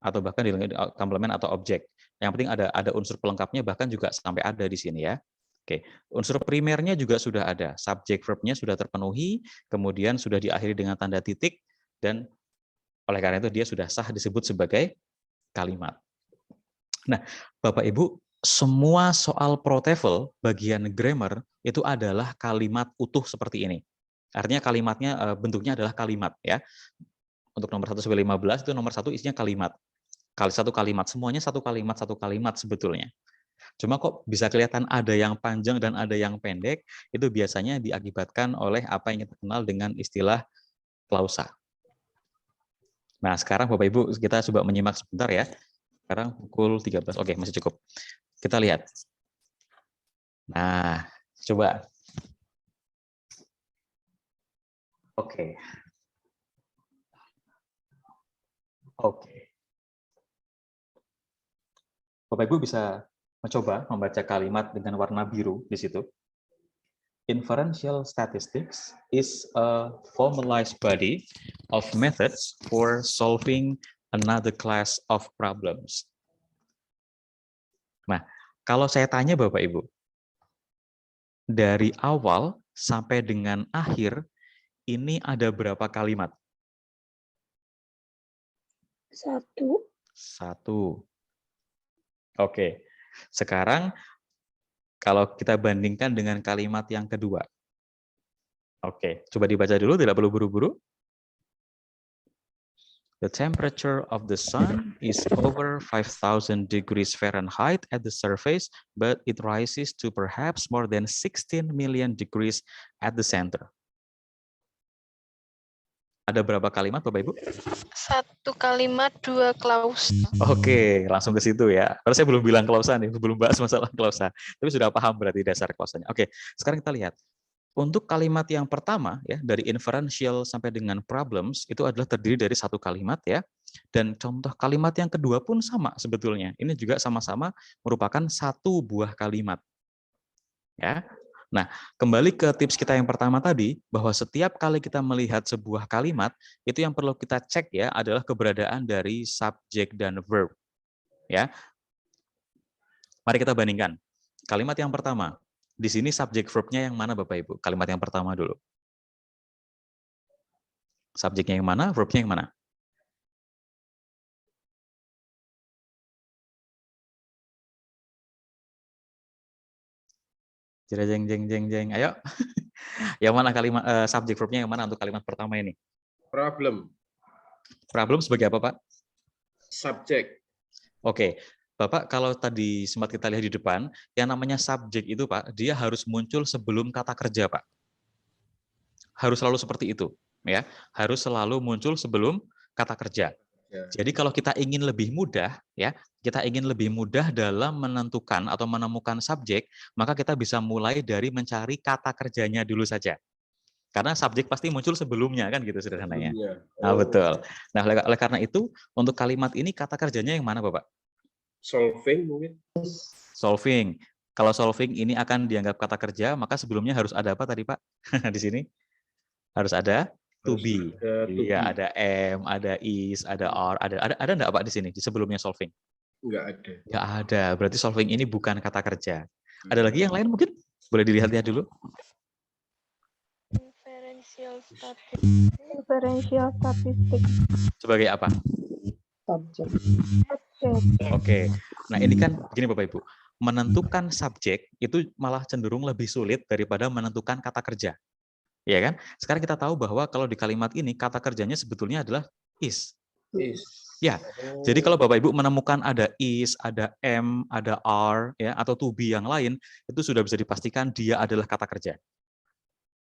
atau bahkan dilengkapi komplement atau objek. Yang penting ada unsur pelengkapnya, bahkan juga sampai ada di sini ya. Oke, unsur primernya juga sudah ada, subjek verbnya sudah terpenuhi, kemudian sudah diakhiri dengan tanda titik, dan oleh karena itu dia sudah sah disebut sebagai kalimat. Nah, Bapak Ibu, semua soal ProTefel bagian grammar itu adalah kalimat utuh seperti ini. Artinya kalimatnya bentuknya adalah kalimat ya. Untuk nomor 1 sampai 15 itu nomor 1 isinya kalimat. Satu kalimat, semuanya satu kalimat sebetulnya. Cuma kok bisa kelihatan ada yang panjang dan ada yang pendek, itu biasanya diakibatkan oleh apa yang kita kenal dengan istilah klausa. Nah, sekarang Bapak Ibu kita coba menyimak sebentar ya. Sekarang pukul 13. Oke, masih cukup. Kita lihat. Nah, coba. Oke. Bapak Ibu bisa mencoba membaca kalimat dengan warna biru di situ. Inferential statistics is a formalized body of methods for solving another class of problems. Nah, kalau saya tanya Bapak Ibu, dari awal sampai dengan akhir, ini ada berapa kalimat? 1. Oke, sekarang kalau kita bandingkan dengan kalimat yang kedua. Oke, coba dibaca dulu, tidak perlu buru-buru. The temperature of the sun is over 5,000 degrees Fahrenheit at the surface, but it rises to perhaps more than 16 million degrees at the center. Ada berapa kalimat, Bapak Ibu? 1 kalimat, 2 klausa. Oke, langsung ke situ ya. Karena saya belum bilang klausa nih, belum bahas masalah klausa. Tapi sudah paham berarti dasar klausanya. Oke, sekarang kita lihat. Untuk kalimat yang pertama, ya, dari inferential sampai dengan problems, itu adalah terdiri dari 1 kalimat ya. Dan contoh kalimat yang kedua pun sama sebetulnya. Ini juga sama-sama merupakan 1 buah kalimat. Ya. Nah, kembali ke tips kita yang pertama tadi, bahwa setiap kali kita melihat sebuah kalimat, itu yang perlu kita cek ya adalah keberadaan dari subjek dan verb. Ya. Mari kita bandingkan. Kalimat yang pertama, Di sini subjek verbnya yang mana Bapak Ibu? Kalimat yang pertama dulu. Subjeknya yang mana, verbnya yang mana? Jeng jeng jeng jeng. Ayo. Yang mana kalimat subjek verbnya yang mana untuk kalimat pertama ini? Problem. Problem sebagai apa, Pak? Subjek. Oke. Bapak, kalau tadi sempat kita lihat di depan, yang namanya subjek itu, Pak, dia harus muncul sebelum kata kerja, Pak. Harus selalu seperti itu, ya. Harus selalu muncul sebelum kata kerja. Ya. Jadi kalau kita ingin lebih mudah, ya, kita ingin lebih mudah dalam menentukan atau menemukan subjek, maka kita bisa mulai dari mencari kata kerjanya dulu saja. Karena subjek pasti muncul sebelumnya, kan gitu sederhananya. Nah, betul. Nah, oleh karena itu, untuk kalimat ini kata kerjanya yang mana, Bapak? Solving mungkin. Solving. Kalau solving ini akan dianggap kata kerja, maka sebelumnya harus ada apa tadi, Pak? Di sini harus ada to be. Iya, ada am, ada is, ada are, ada enggak Pak di sini di sebelumnya solving? Enggak ada. Enggak ada. Berarti solving ini bukan kata kerja. Ada lagi yang lain mungkin? Boleh dilihat-lihat dulu. Inferential statistik. Sebagai apa? Subjek. Oke. Nah, ini kan begini Bapak Ibu. Menentukan subjek itu malah cenderung lebih sulit daripada menentukan kata kerja. Ya kan? Sekarang kita tahu bahwa kalau di kalimat ini kata kerjanya sebetulnya adalah is. Ya. Jadi kalau Bapak Ibu menemukan ada is, ada am, ada are, ya, atau to be yang lain, itu sudah bisa dipastikan dia adalah kata kerja.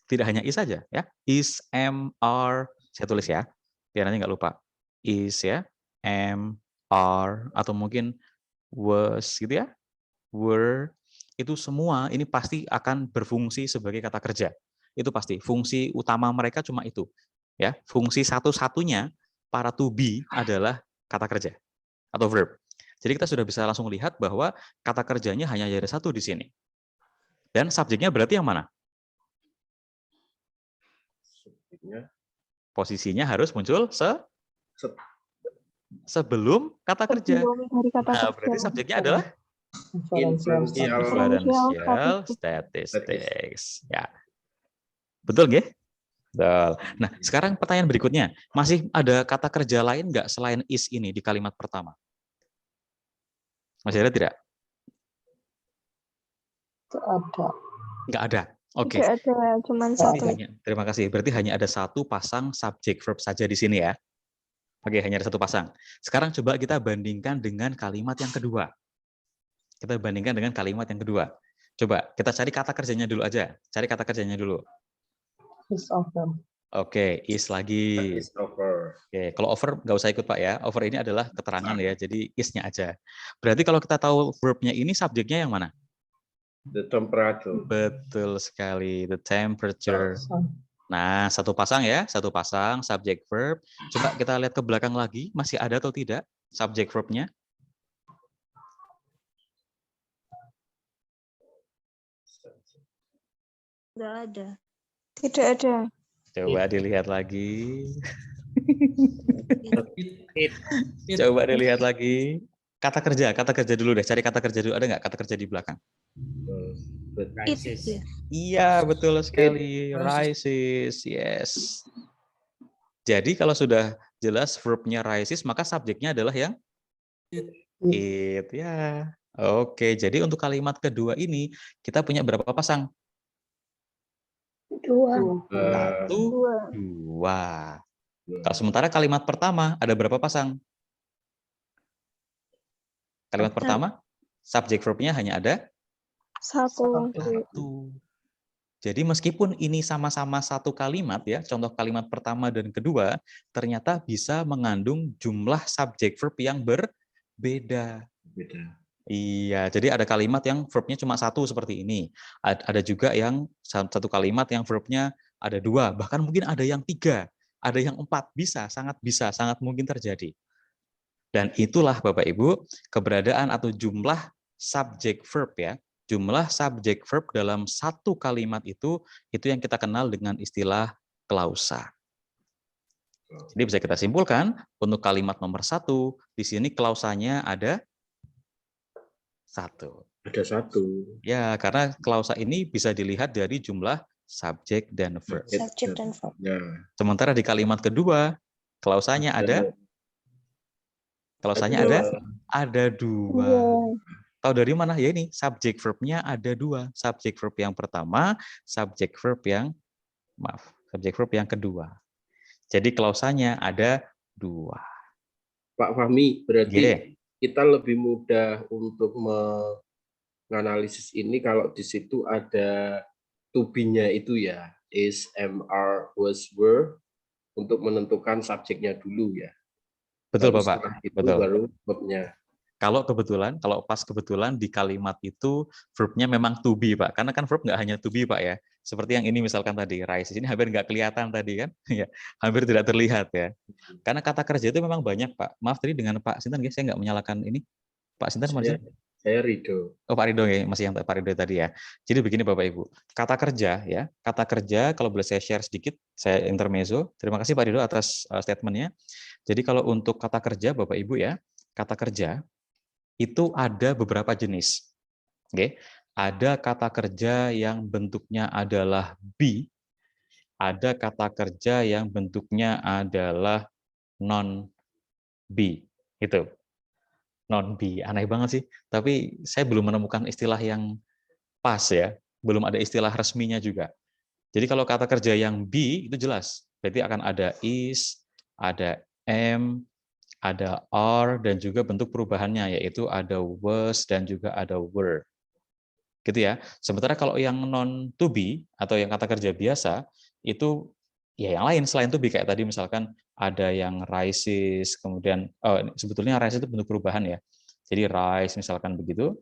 Tidak hanya is saja, ya. Is, am, are, saya tulis ya, biar nanti nggak lupa. Is ya, am, are, atau mungkin was gitu ya, were, itu semua ini pasti akan berfungsi sebagai kata kerja. Itu pasti fungsi utama mereka cuma itu, ya. Fungsi satu-satunya para to be adalah kata kerja atau verb. Jadi kita sudah bisa langsung lihat bahwa kata kerjanya hanya ada satu di sini. Dan subjeknya berarti yang mana? Posisinya harus muncul sebelum kata kerja. Nah, berarti subjeknya adalah inferential statistics. Ya. Betul nggih? Betul. Nah, sekarang pertanyaan berikutnya. Masih ada kata kerja lain nggak selain is ini di kalimat pertama? Masih ada tidak? Ada. Nggak ada. Oke. Tidak ada, cuma satu. Terima kasih. Berarti hanya ada satu pasang subject verb saja di sini ya. Oke, hanya ada satu pasang. Sekarang coba kita bandingkan dengan kalimat yang kedua. Kita bandingkan dengan kalimat yang kedua. Coba kita cari kata kerjanya dulu aja. Cari kata kerjanya dulu. Is over. Oke, is lagi. Is over. Oke, kalau over nggak usah ikut Pak ya. Over ini adalah keterangan ya, jadi is-nya aja. Berarti kalau kita tahu verb-nya ini, subjeknya yang mana? The temperature. Betul sekali, the temperature. Nah, satu pasang ya, satu pasang subject verb. Coba kita lihat ke belakang lagi, masih ada atau tidak subject verb-nya? Tidak ada. Tidak ada. Coba dilihat lagi. Coba dilihat lagi. Kata kerja dulu deh. Cari kata kerja dulu. Ada nggak kata kerja di belakang? Iya, betul sekali. Rises, yes. Jadi kalau sudah jelas verbnya rises, maka subjeknya adalah yang it. Ya. Oke, jadi untuk kalimat kedua ini kita punya berapa pasang? Dua. Dua. Kalau sementara kalimat pertama ada berapa pasang? Kalimat pertama, subjek verbnya hanya ada Satu. Jadi meskipun ini sama-sama satu kalimat ya, contoh kalimat pertama dan kedua, ternyata bisa mengandung jumlah subjek verb yang berbeda. Iya, jadi ada kalimat yang verbnya cuma satu seperti ini. Ada juga yang satu kalimat yang verbnya ada dua, bahkan mungkin ada yang tiga, ada yang empat, sangat mungkin terjadi. Dan itulah Bapak Ibu, keberadaan atau jumlah subjek verb ya, jumlah subjek verb dalam satu kalimat itu yang kita kenal dengan istilah klausa. Jadi bisa kita simpulkan, untuk kalimat nomor 1, di sini klausanya ada 1. Ada satu. Ya, karena klausa ini bisa dilihat dari jumlah subjek dan verb. Subject dan verb. Ya. Sementara di kalimat kedua, klausanya ada ada dua. Iya. Tahu dari mana? Ya ini, subjek verbnya ada dua. Subjek verb yang pertama, subjek verb yang kedua. Jadi klausanya ada dua. Pak Fahmi, berarti Gini. kita lebih mudah untuk menganalisis ini kalau di situ ada to be-nya itu ya, is, am, are, was, were, untuk menentukan subjeknya dulu ya. Betul, Baru Bapak. setelah itu Betul. baru verb-nya. Kalau pas kebetulan di kalimat itu verbnya memang to be, Pak. Karena kan verb nggak hanya to be, Pak ya. Seperti yang ini misalkan tadi, rises ini hampir nggak kelihatan tadi kan, ya, hampir tidak terlihat ya. Karena kata kerja itu memang banyak, Pak. Maaf tadi dengan Pak Sinten, saya nggak menyalakan ini. Pak Sinten masih? Saya Rido. Oh, Pak Rido ya, masih yang Pak Rido tadi ya. Jadi begini Bapak Ibu, kata kerja ya, kata kerja kalau boleh saya share sedikit, saya intermezzo. Terima kasih Pak Rido atas statementnya. Jadi kalau untuk kata kerja Bapak Ibu ya, kata kerja itu ada beberapa jenis. Oke. Ada kata kerja yang bentuknya adalah be, ada kata kerja yang bentuknya adalah non be. Itu. Non be, aneh banget sih. Tapi saya belum menemukan istilah yang pas ya. Belum ada istilah resminya juga. Jadi kalau kata kerja yang be itu jelas. Berarti akan ada is, ada am, ada are, dan juga bentuk perubahannya, yaitu ada was dan juga ada were. Gitu ya. Sementara kalau yang non to be atau yang kata kerja biasa, itu ya yang lain selain to be, kayak tadi misalkan ada yang rises, kemudian sebetulnya rise itu bentuk perubahan ya. Jadi rise misalkan begitu.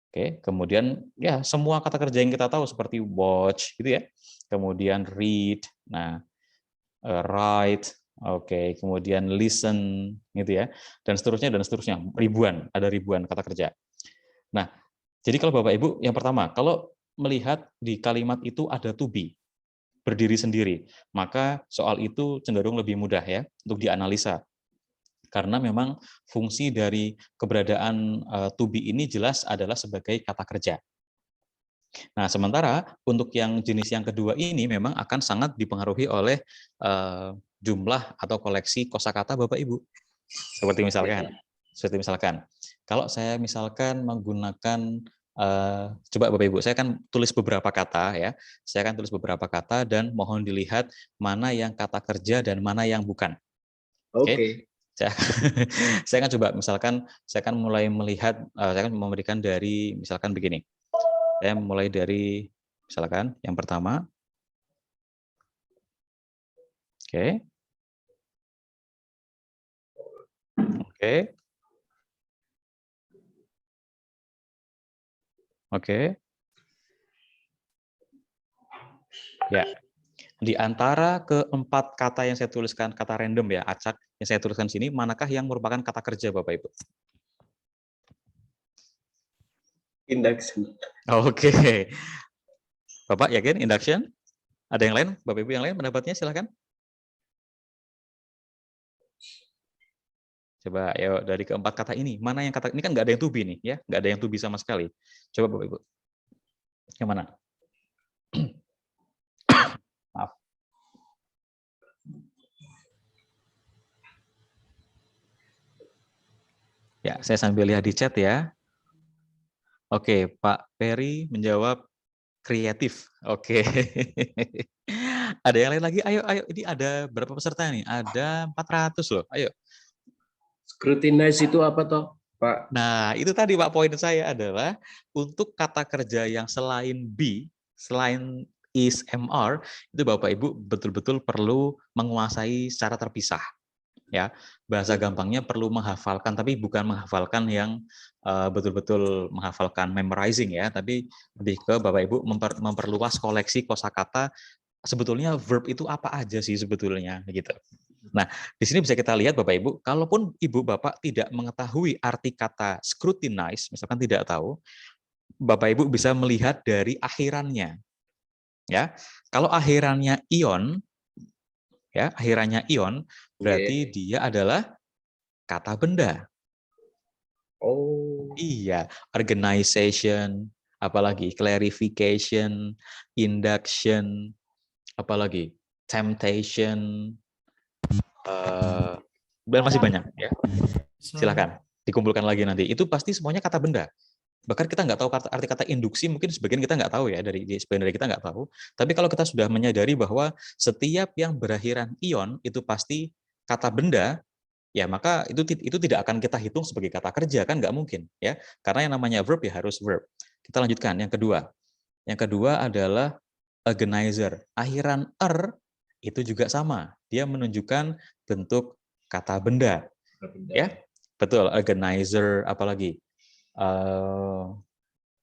Oke, kemudian ya semua kata kerja yang kita tahu seperti watch gitu ya. Kemudian read, nah write, oke, kemudian listen gitu ya. Dan seterusnya, ribuan, ada ribuan kata kerja. Nah, jadi kalau Bapak Ibu, yang pertama, kalau melihat di kalimat itu ada to be, berdiri sendiri, maka soal itu cenderung lebih mudah ya untuk dianalisa. Karena memang fungsi dari keberadaan to be ini jelas adalah sebagai kata kerja. Nah, sementara untuk yang jenis yang kedua ini memang akan sangat dipengaruhi oleh jumlah atau koleksi kosakata Bapak Ibu. Seperti misalkan, kalau saya misalkan menggunakan coba Bapak Ibu, saya akan tulis beberapa kata ya. Saya akan tulis beberapa kata dan mohon dilihat mana yang kata kerja dan mana yang bukan. Oke. Saya akan coba misalkan, saya akan mulai melihat, saya akan memberikan dari misalkan begini. Saya mulai dari misalkan yang pertama. Oke. Oke. Oke. Ya. Di antara keempat kata yang saya tuliskan, kata random ya, acak yang saya tuliskan sini, manakah yang merupakan kata kerja Bapak Ibu? Induction. Oke. Bapak yakin induction? Ada yang lain? Bapak Ibu yang lain pendapatnya silahkan. Coba ayo dari keempat kata ini, mana yang kata, ini kan nggak ada yang to be nih ya, nggak ada yang to be sama sekali. Coba Bapak Ibu. Yang mana? Maaf. Ya, saya sambil lihat di chat ya. Oke, Pak Peri menjawab kreatif. Oke. Ada yang lain lagi? Ayo, ini ada berapa peserta nih? Ada 400 loh. Ayo. Scrutinize itu apa toh, Pak? Nah, itu tadi Pak, poin saya adalah untuk kata kerja yang selain be, selain is, am, are, itu Bapak Ibu betul-betul perlu menguasai secara terpisah. Ya, bahasa gampangnya perlu menghafalkan, tapi bukan menghafalkan yang betul-betul menghafalkan memorizing ya, tapi lebih ke Bapak Ibu memperluas koleksi kosakata sebetulnya verb itu apa aja sih sebetulnya gitu. Nah, di sini bisa kita lihat Bapak Ibu, kalaupun Ibu Bapak tidak mengetahui arti kata scrutinize, misalkan tidak tahu, Bapak Ibu bisa melihat dari akhirannya. Ya. Kalau akhirannya ion, ya, akhirannya ion, berarti dia adalah kata benda. Oh. Iya, organization, apalagi clarification, induction, apalagi temptation, dan masih banyak ya. Silakan dikumpulkan lagi nanti. Itu pasti semuanya kata benda. Bahkan kita nggak tahu arti kata induksi, mungkin sebagian kita nggak tahu ya, sebagian dari kita nggak tahu. Tapi kalau kita sudah menyadari bahwa setiap yang berakhiran ion itu pasti kata benda, ya maka itu tidak akan kita hitung sebagai kata kerja, kan nggak mungkin ya. Karena yang namanya verb ya harus verb. Kita lanjutkan yang kedua. Yang kedua adalah organizer. Akhiran itu juga sama. Dia menunjukkan bentuk kata benda. Ya, betul. Organizer, apalagi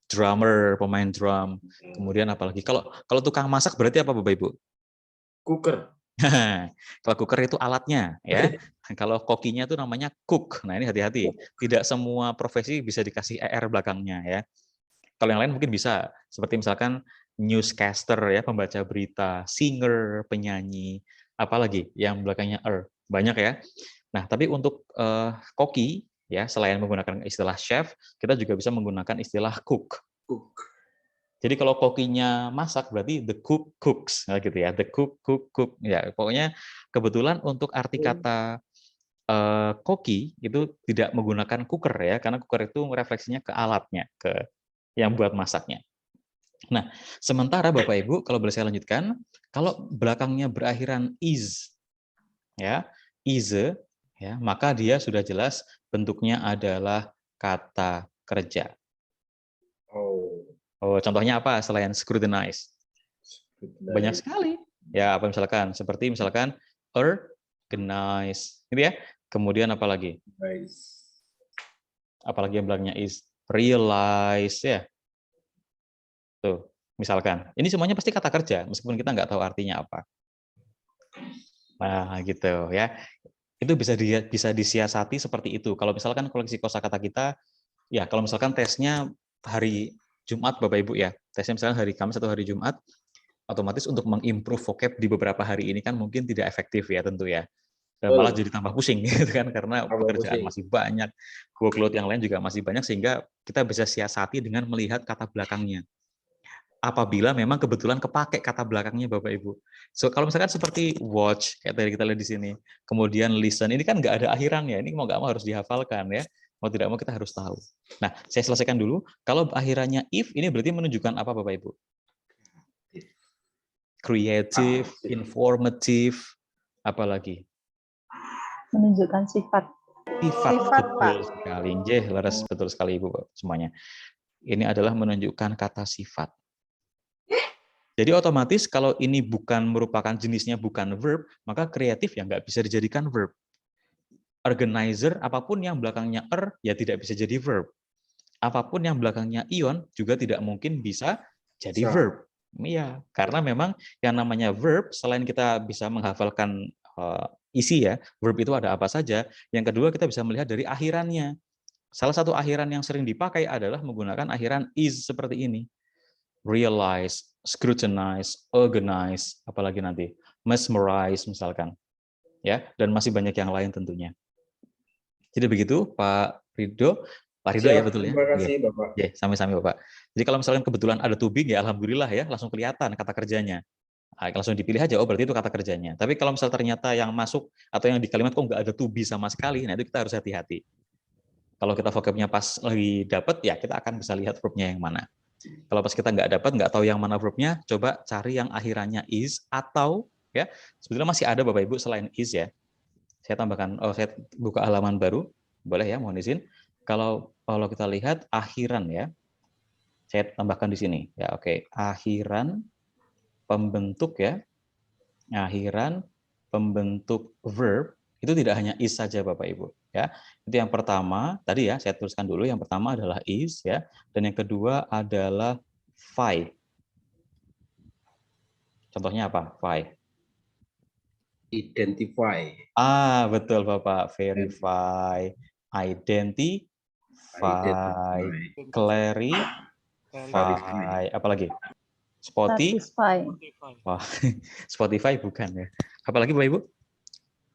drummer, pemain drum. Kemudian apalagi kalau tukang masak berarti apa Bapak Ibu? Cooker. Kalau cooker itu alatnya, ya. Kalau kokinya itu namanya cook. Nah ini hati-hati. Tidak semua profesi bisa dikasih er belakangnya, ya. Kalau yang lain mungkin bisa, seperti misalkan newscaster, ya, pembaca berita, singer, penyanyi, apalagi yang belakangnya banyak ya. Nah tapi untuk koki, ya, selain menggunakan istilah chef, kita juga bisa menggunakan istilah cook. Jadi kalau kokinya masak berarti the cook cooks, gitu ya. The cook. Ya, pokoknya kebetulan untuk arti kata koki itu tidak menggunakan cooker ya, karena cooker itu refleksinya ke alatnya, ke yang buat masaknya. Nah, sementara Bapak Ibu kalau boleh saya lanjutkan, kalau belakangnya berakhiran is, ya, is, ya, maka dia sudah jelas bentuknya adalah kata kerja. Oh, contohnya apa selain scrutinize? Banyak sekali. Ya, apa seperti misalkan organize, gitu ya. Kemudian apa lagi? Apalagi yang belakangnya is, realize, ya. Tuh, misalkan. Ini semuanya pasti kata kerja meskipun kita nggak tahu artinya apa. Nah, gitu ya. Itu bisa disiasati seperti itu. Kalau misalkan koleksi kosakata kita, ya kalau misalkan tesnya hari Jumat Bapak Ibu ya, tesnya misalkan hari Kamis atau hari Jumat, otomatis untuk mengimprove vocab di beberapa hari ini kan mungkin tidak efektif ya tentu ya. Dan malah jadi tambah pusing gitu kan, karena pekerjaan masih banyak, workload yang lain juga masih banyak, sehingga kita bisa siasati dengan melihat kata belakangnya. Apabila memang kebetulan kepake kata belakangnya Bapak Ibu. So kalau misalkan seperti watch kayak tadi kita lihat di sini, kemudian listen, ini kan nggak ada akhirannya, ini mau nggak mau harus dihafalkan ya, mau tidak mau kita harus tahu. Nah, saya selesaikan dulu. Kalau akhirannya if, ini berarti menunjukkan apa Bapak Ibu? Creative, informative, apalagi? Menunjukkan sifat. Sifat, betul sekali. Leres, betul sekali Ibu semuanya. Ini adalah menunjukkan kata sifat. Jadi otomatis kalau ini bukan merupakan jenisnya bukan verb, maka kreatif ya nggak bisa dijadikan verb. Organizer, apapun yang belakangnya ya tidak bisa jadi verb. Apapun yang belakangnya ion juga tidak mungkin bisa jadi verb. Iya, karena memang yang namanya verb, selain kita bisa menghafalkan isi ya, verb itu ada apa saja, yang kedua kita bisa melihat dari akhirannya. Salah satu akhiran yang sering dipakai adalah menggunakan akhiran is seperti ini. Realize, scrutinize, organize, apalagi nanti mesmerize misalkan, ya, dan masih banyak yang lain tentunya. Jadi begitu Pak Ridho ya betul ya. Terima kasih Bapak. Ya, sami-sami Bapak. Jadi kalau misalkan kebetulan ada to be ya alhamdulillah ya, langsung kelihatan kata kerjanya. Langsung dipilih aja, oh berarti itu kata kerjanya. Tapi kalau misal ternyata yang masuk atau yang di kalimat kok nggak ada to be sama sekali, nah itu kita harus hati-hati. Kalau kita vocabnya pas lagi dapat ya kita akan bisa lihat verbnya yang mana. Kalau pas kita nggak dapat, nggak tahu yang mana verbnya, coba cari yang akhirannya is atau ya sebetulnya masih ada Bapak Ibu selain is ya. Saya tambahkan, saya buka halaman baru, boleh ya, mohon izin. Kalau kita lihat akhiran ya, saya tambahkan di sini ya, oke. Akhiran pembentuk ya, akhiran pembentuk verb itu tidak hanya is saja Bapak Ibu ya. Itu yang pertama tadi ya, saya tuliskan dulu. Yang pertama adalah is ya, dan yang kedua adalah fi. Contohnya apa? Fi. Identify. Betul Bapak. Verify, identify, clarify, apalagi? Satisfy. Wah, Spotify bukan ya. Apalagi Bapak Ibu?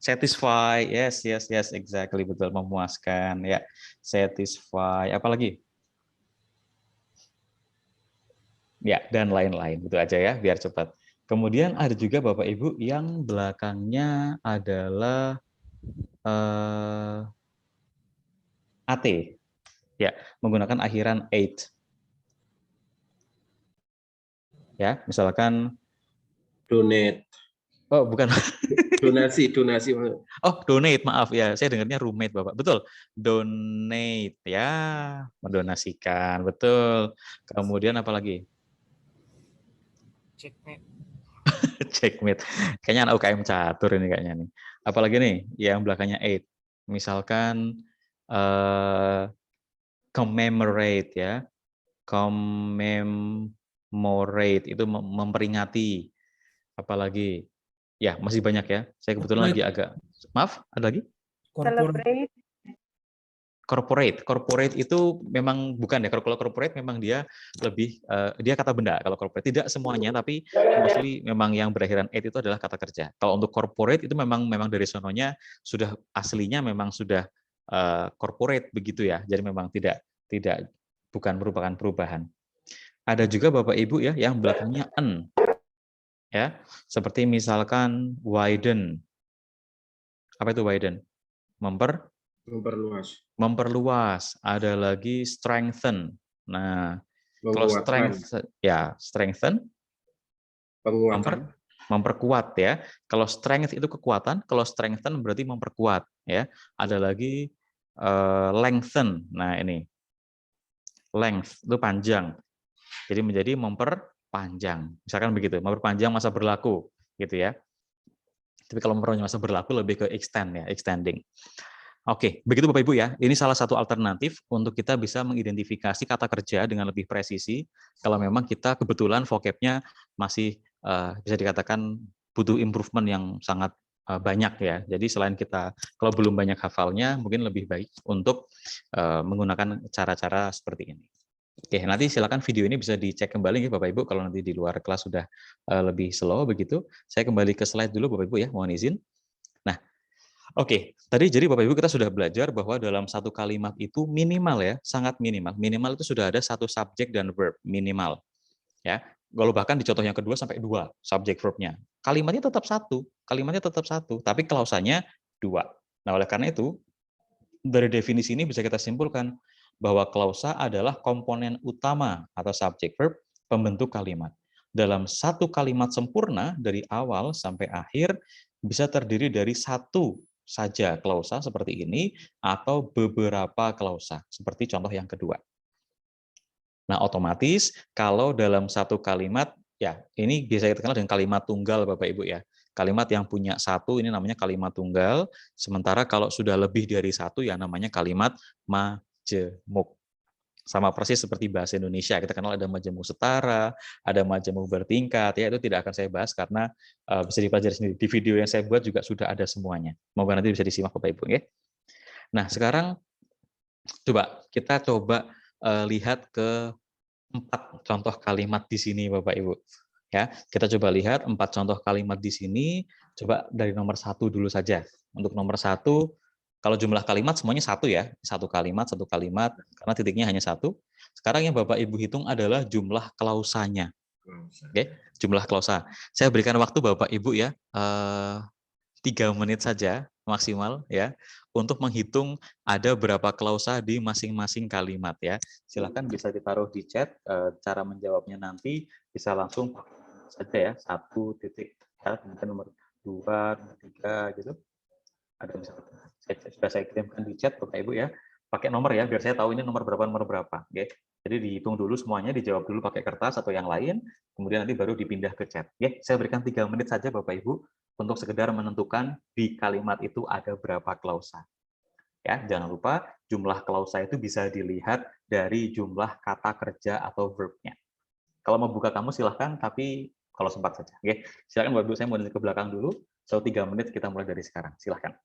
Satisfy, yes, yes, yes, exactly, betul, memuaskan, ya. Satisfy, apa lagi? Ya, dan lain-lain, itu aja ya, biar cepat. Kemudian ada juga Bapak Ibu yang belakangnya adalah AT, ya, menggunakan akhiran 8. Ya, misalkan, Donate. oh bukan, Donasi. oh donate, maaf ya, saya dengarnya roommate Bapak, betul, donate, ya, mendonasikan, betul. Kemudian apa lagi? Checkmate. Kayaknya anak UKM catur ini kayaknya nih. Apalagi nih yang belakangnya 8. Misalkan commemorate ya. Commemorate itu memperingati. Apalagi ya masih banyak ya. Saya kebetulan lagi agak maaf, ada lagi? Celebrate. Corporate itu memang bukan ya. Kalau corporate memang dia lebih dia kata benda. Kalau corporate tidak semuanya, tapi mostly memang yang berakhiran "ate" itu adalah kata kerja. Kalau untuk corporate itu memang dari sononya sudah aslinya memang sudah corporate begitu ya. Jadi memang tidak bukan merupakan perubahan. Ada juga Bapak Ibu ya yang belakangnya "en" ya. Seperti misalkan widen. Apa itu widen? Memperluas, ada lagi strengthen. Nah, kalau Menguatkan. strengthen Penguatan. memperkuat ya. Kalau strength itu kekuatan, kalau strengthen berarti memperkuat ya. Ada lagi lengthen. Nah, ini length itu panjang. Jadi menjadi memperpanjang. Misalkan begitu, memperpanjang masa berlaku gitu ya. Tapi kalau memperpanjang masa berlaku lebih ke extend ya, extending. Oke, begitu Bapak Ibu ya. Ini salah satu alternatif untuk kita bisa mengidentifikasi kata kerja dengan lebih presisi. Kalau memang kita kebetulan vocabnya masih bisa dikatakan butuh improvement yang sangat banyak ya. Jadi selain kita kalau belum banyak hafalnya, mungkin lebih baik untuk menggunakan cara-cara seperti ini. Oke, nanti silakan video ini bisa dicek kembali ya Bapak Ibu. Kalau nanti di luar kelas sudah lebih slow begitu. Saya kembali ke slide dulu Bapak Ibu ya, mohon izin. Nah, oke, tadi jadi Bapak Ibu kita sudah belajar bahwa dalam satu kalimat itu minimal ya, sangat minimal. Minimal itu sudah ada satu subjek dan verb minimal. Ya, kalau bahkan di contoh yang kedua sampai 2 subjek verbnya. Kalimatnya tetap satu, tapi klausanya 2. Nah, oleh karena itu dari definisi ini bisa kita simpulkan bahwa klausa adalah komponen utama atau subjek verb pembentuk kalimat. Dalam satu kalimat sempurna dari awal sampai akhir bisa terdiri dari satu saja klausa seperti ini atau beberapa klausa seperti contoh yang kedua. Nah, otomatis kalau dalam satu kalimat ya ini biasa kita kenal dengan kalimat tunggal Bapak Ibu ya. Kalimat yang punya satu ini namanya kalimat tunggal, sementara kalau sudah lebih dari satu ya namanya kalimat majemuk. Sama persis seperti bahasa Indonesia, kita kenal ada majemuk setara, ada majemuk bertingkat, ya itu tidak akan saya bahas karena bisa dipelajari sendiri. Di video yang saya buat juga sudah ada semuanya. Semoga nanti bisa disimak Bapak Ibu. Ya. Nah sekarang kita coba lihat ke 4 contoh kalimat di sini Bapak Ibu. Ya, kita coba lihat 4 contoh kalimat di sini. Coba dari nomor 1 dulu saja. Untuk nomor 1, kalau jumlah kalimat semuanya 1 ya. Satu kalimat, karena titiknya hanya 1. Sekarang yang Bapak Ibu hitung adalah jumlah klausanya. Oke, jumlah klausa. Saya berikan waktu Bapak Ibu ya, 3 menit saja maksimal ya untuk menghitung ada berapa klausa di masing-masing kalimat ya. Silakan bisa ditaruh di chat, cara menjawabnya nanti bisa langsung saja ya, 1 titik ya, kemudian nomor 2, nomor 3 gitu. Ada misalnya sudah saya kirimkan di chat Bapak Ibu ya. Pakai nomor ya biar saya tahu ini nomor berapa. Oke. Jadi dihitung dulu semuanya, dijawab dulu pakai kertas atau yang lain, kemudian nanti baru dipindah ke chat. Oke, saya berikan 3 menit saja Bapak Ibu untuk sekedar menentukan di kalimat itu ada berapa klausa. Ya, jangan lupa jumlah klausa itu bisa dilihat dari jumlah kata kerja atau verb-nya. Kalau mau buka kamu silahkan, tapi kalau sempat saja. Oke, silakan Bapak Ibu, saya mau ke belakang dulu. 3 menit kita mulai dari sekarang. Silahkan.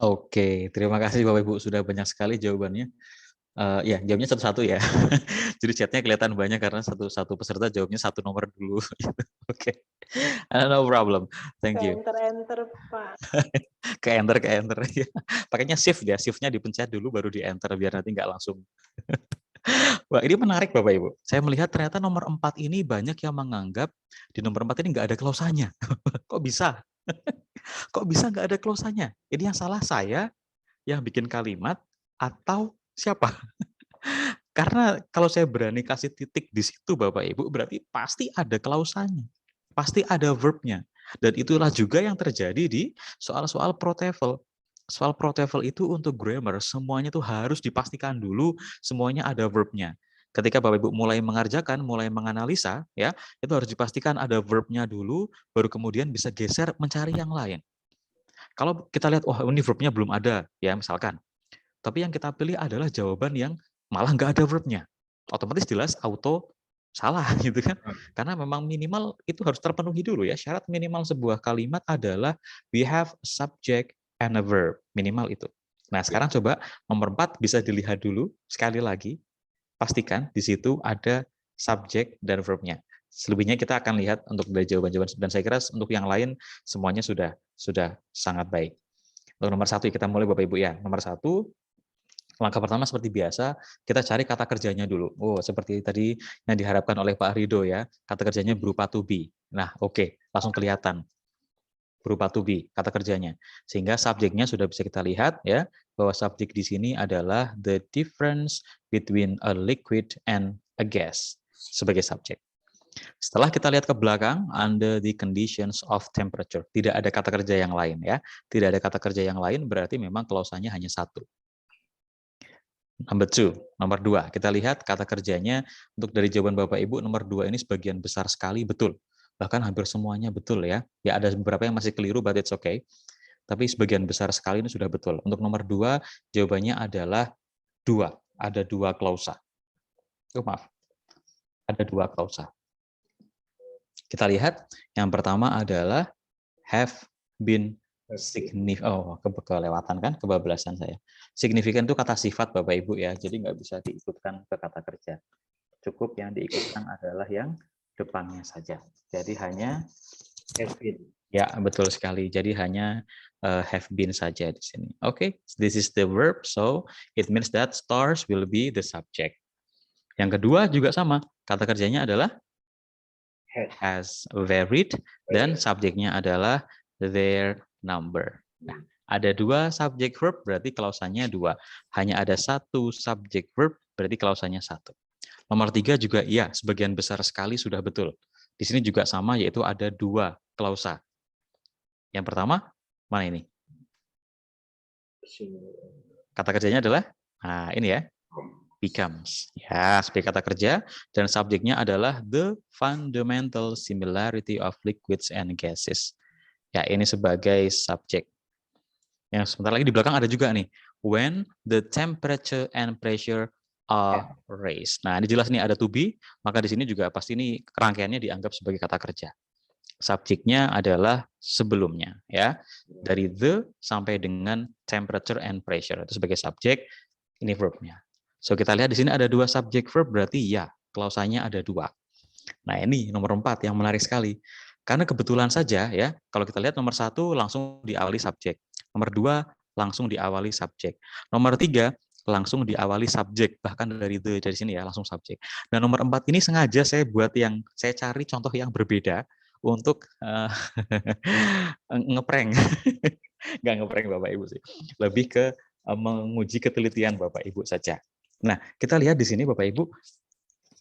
Oke, terima kasih Bapak Ibu sudah banyak sekali jawabannya. Ya, jawabnya satu-satu ya. Jadi chatnya kelihatan banyak karena satu peserta jawabnya satu nomor dulu. Oke, no problem. Thank you. Enter Pak. Ke enter. Ya. Pakainya shift ya, shiftnya dipencet dulu baru di enter biar nanti nggak langsung. Wah, ini menarik Bapak Ibu. Saya melihat ternyata nomor 4 ini banyak yang menganggap di nomor 4 ini nggak ada klausannya. Kok bisa? Kok bisa nggak ada klausannya? Ini yang salah saya yang bikin kalimat atau siapa? Karena kalau saya berani kasih titik di situ Bapak Ibu, berarti pasti ada klausanya. Pasti ada verbnya. Dan itulah juga yang terjadi di soal-soal pro-TOEFL. Soal pro-TOEFL itu untuk grammar, semuanya tuh harus dipastikan dulu semuanya ada verbnya. Ketika Bapak Ibu mulai mengerjakan, mulai menganalisa, ya itu harus dipastikan ada verbnya dulu, baru kemudian bisa geser mencari yang lain. Kalau kita lihat, oh ini verbnya belum ada, ya misalkan. Tapi yang kita pilih adalah jawaban yang malah nggak ada verbnya. Otomatis jelas auto salah gitu kan. Karena memang minimal itu harus terpenuhi dulu ya. Syarat minimal sebuah kalimat adalah we have a subject and a verb. Minimal itu. Nah sekarang coba nomor 4 bisa dilihat dulu sekali lagi. Pastikan di situ ada subjek dan verbnya. Selebihnya kita akan lihat untuk dari jawaban-jawaban dan saya kira untuk yang lain semuanya sudah sangat baik. Untuk nomor 1 kita mulai Bapak Ibu ya. Nomor 1 langkah pertama seperti biasa kita cari kata kerjanya dulu. Oh seperti tadi yang diharapkan oleh Pak Rido ya. Kata kerjanya berupa to be. Nah oke, langsung kelihatan berupa to be kata kerjanya. Sehingga subjeknya sudah bisa kita lihat ya bahwa subjek di sini adalah the difference between a liquid and a gas sebagai subjek. Setelah kita lihat ke belakang, under the conditions of temperature, tidak ada kata kerja yang lain ya. Tidak ada kata kerja yang lain berarti memang klausanya hanya satu. Nomor 2, kita lihat kata kerjanya untuk dari jawaban Bapak Ibu nomor 2 ini sebagian besar sekali betul. Bahkan hampir semuanya betul ya. Ya ada beberapa yang masih keliru but it's okay. Tapi sebagian besar sekali ini sudah betul. Untuk nomor 2 jawabannya adalah 2. Ada 2 klausa. Maaf. Ada 2 klausa. Kita lihat yang pertama adalah have been significant. Oh, kelewatan kan, kebablasan saya. Signifikan itu kata sifat Bapak Ibu ya, jadi nggak bisa diikutkan ke kata kerja. Cukup yang diikutkan adalah yang depannya saja. Jadi hanya Have been. Ya, betul sekali. Jadi hanya have been saja di sini. Oke, this is the verb, so it means that stars will be the subject. Yang kedua juga sama, kata kerjanya adalah has varied dan subjeknya adalah their number. Nah, ada 2 subjek verb berarti klausanya 2. Hanya ada 1 subjek verb berarti klausanya 1. Nomor 3 juga iya, sebagian besar sekali sudah betul. Di sini juga sama yaitu ada 2 klausa. Yang pertama mana ini? Kata kerjanya adalah ini ya. Becomes. Ya, sebagai kata kerja dan subjeknya adalah the fundamental similarity of liquids and gases. Ya, ini sebagai subjek. Yang sebentar lagi di belakang ada juga nih. When the temperature and pressure are raised. Nah, ini jelas nih ada to be, maka di sini juga pasti ini rangkaiannya dianggap sebagai kata kerja. Subjeknya adalah sebelumnya ya. Dari the sampai dengan temperature and pressure itu sebagai subjek, ini verbnya. So kita lihat di sini ada 2 subjek verb berarti ya, klausanya ada 2. Nah, ini nomor 4 yang menarik sekali. Karena kebetulan saja ya, kalau kita lihat nomor 1 langsung diawali subjek. Nomor 2 langsung diawali subjek. Nomor 3 langsung diawali subjek, bahkan dari sini ya langsung subjek. Dan nomor 4 ini sengaja saya cari contoh yang berbeda untuk ngeprank. Nggak ngeprank Bapak Ibu sih. Lebih ke menguji ketelitian Bapak Ibu saja. Nah, kita lihat di sini Bapak Ibu,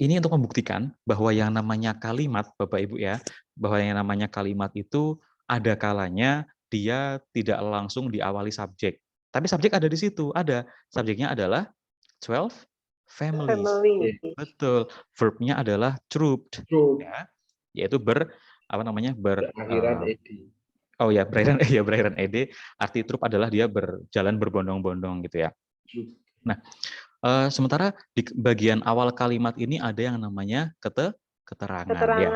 ini untuk membuktikan bahwa yang namanya kalimat Bapak Ibu ya, bahwa yang namanya kalimat itu ada kalanya dia tidak langsung diawali subjek. Tapi subjek ada di situ, ada. Subjeknya adalah 12 families. Betul. Verbnya adalah trooped. Ya, yaitu Berakhiran ed. Oh ya, berakhiran ed. Arti troop adalah dia berjalan berbondong-bondong gitu ya. Nah, sementara di bagian awal kalimat ini ada yang namanya keterangan. Ya.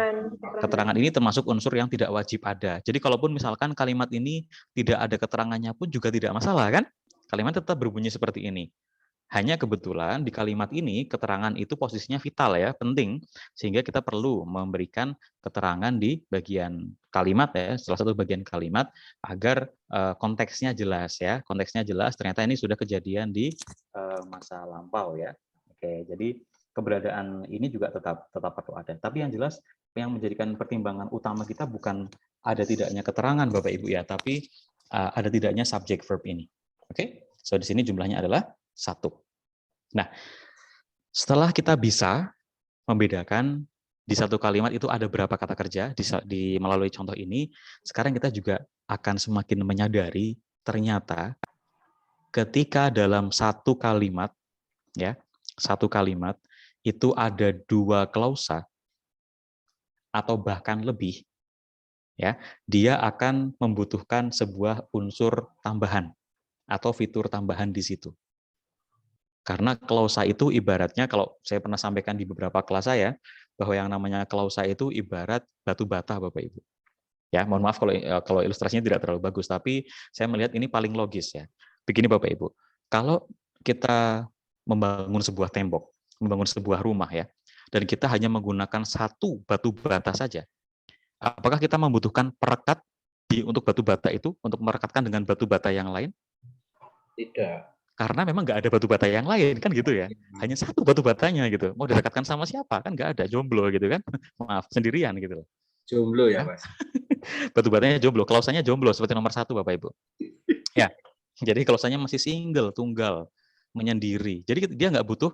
Keterangan ini termasuk unsur yang tidak wajib ada. Jadi kalaupun misalkan kalimat ini tidak ada keterangannya pun juga tidak masalah kan? Kalimat tetap berbunyi seperti ini. Hanya kebetulan di kalimat ini keterangan itu posisinya vital ya, penting, sehingga kita perlu memberikan keterangan di bagian kalimat ya, salah satu bagian kalimat agar konteksnya jelas ya. Konteksnya jelas, ternyata ini sudah kejadian di masa lampau ya. Oke, jadi keberadaan ini juga tetap perlu ada. Tapi yang jelas yang menjadikan pertimbangan utama kita bukan ada tidaknya keterangan Bapak Ibu ya, tapi ada tidaknya subject verb ini. Oke. So di sini jumlahnya adalah 1. Nah, setelah kita bisa membedakan di satu kalimat itu ada berapa kata kerja di melalui contoh ini, sekarang kita juga akan semakin menyadari ternyata ketika dalam satu kalimat ya, satu kalimat itu ada 2 klausa atau bahkan lebih ya, dia akan membutuhkan sebuah unsur tambahan atau fitur tambahan di situ. Karena klausa itu ibaratnya, kalau saya pernah sampaikan di beberapa kelas saya, bahwa yang namanya klausa itu ibarat batu bata Bapak Ibu. Ya, mohon maaf kalau ilustrasinya tidak terlalu bagus, tapi saya melihat ini paling logis ya. Begini Bapak Ibu, kalau kita membangun sebuah tembok, membangun sebuah rumah ya, dan kita hanya menggunakan satu batu bata saja, apakah kita membutuhkan perekat untuk batu bata itu, untuk merekatkan dengan batu bata yang lain? Tidak. Karena memang nggak ada batu bata yang lain kan gitu ya, hanya satu batu batanya gitu. Mau direkatkan sama siapa kan nggak ada, jomblo gitu kan, maaf sendirian gitu. Jomblo ya Mas. Batu batanya jomblo, klausanya jomblo seperti nomor 1 Bapak Ibu. Ya, jadi klausanya masih single, tunggal, menyendiri. Jadi dia nggak butuh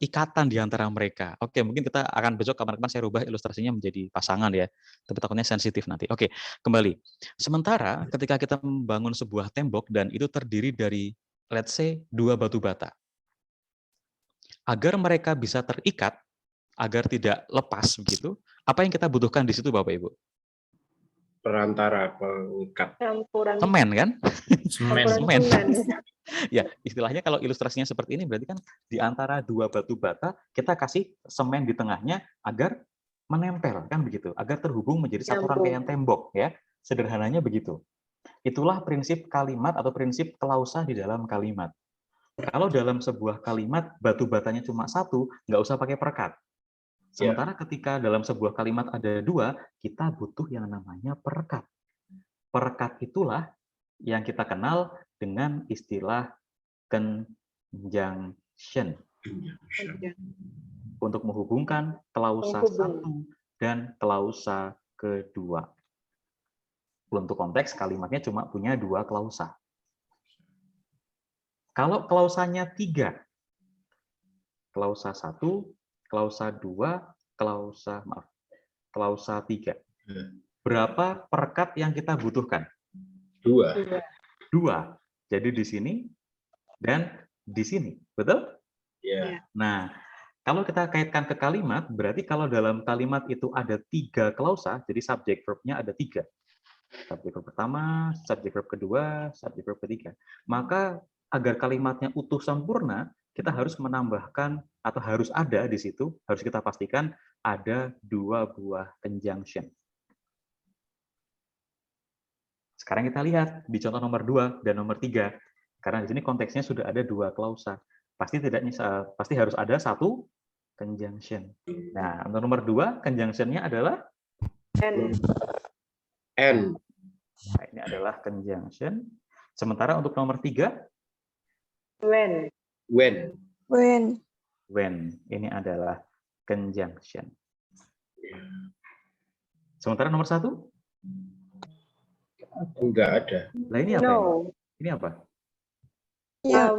ikatan di antara mereka. Oke, mungkin kita akan besok kapan-kapan saya rubah ilustrasinya menjadi pasangan ya, tapi takutnya sensitif nanti. Oke, kembali. Sementara ketika kita membangun sebuah tembok dan itu terdiri dari let's say 2 batu bata. Agar mereka bisa terikat, agar tidak lepas begitu, apa yang kita butuhkan di situ Bapak Ibu? Perantara, pengikat. Semen kan? Semen. Ya, istilahnya kalau ilustrasinya seperti ini berarti kan di antara 2 batu bata kita kasih semen di tengahnya agar menempel kan begitu, agar terhubung menjadi satu rangkaian tembok ya. Sederhananya begitu. Itulah prinsip kalimat atau prinsip klausa di dalam kalimat. Kalau dalam sebuah kalimat batu batanya cuma 1, nggak usah pakai perekat. Sementara ketika dalam sebuah kalimat ada 2, kita butuh yang namanya perekat. Perekat itulah yang kita kenal dengan istilah conjunction. Untuk menghubungkan klausa 1 dan klausa kedua. Untuk konteks kalimatnya cuma punya 2 klausa. Kalau klausanya 3, klausa 1, klausa 2, klausa 3. Berapa perekat yang kita butuhkan? 2. Jadi di sini dan di sini, betul? Ya. Nah, kalau kita kaitkan ke kalimat, berarti kalau dalam kalimat itu ada 3 klausa, jadi subject verb-nya ada 3. Subjek verb pertama, subjek verb kedua, subjek verb ketiga. Maka agar kalimatnya utuh sempurna, kita harus menambahkan atau harus ada di situ, harus kita pastikan ada 2 buah conjunction. Sekarang kita lihat di contoh nomor 2 dan nomor 3. Karena di sini konteksnya sudah ada 2 klausa. Pasti harus ada 1 conjunction. Nah, untuk nomor 2 conjunction-nya adalah N. Nah, ini adalah conjunction. Sementara untuk nomor 3, When. Ini adalah conjunction. Sementara nomor 1? Enggak ada. Lah ini apa? Ini apa? Ya,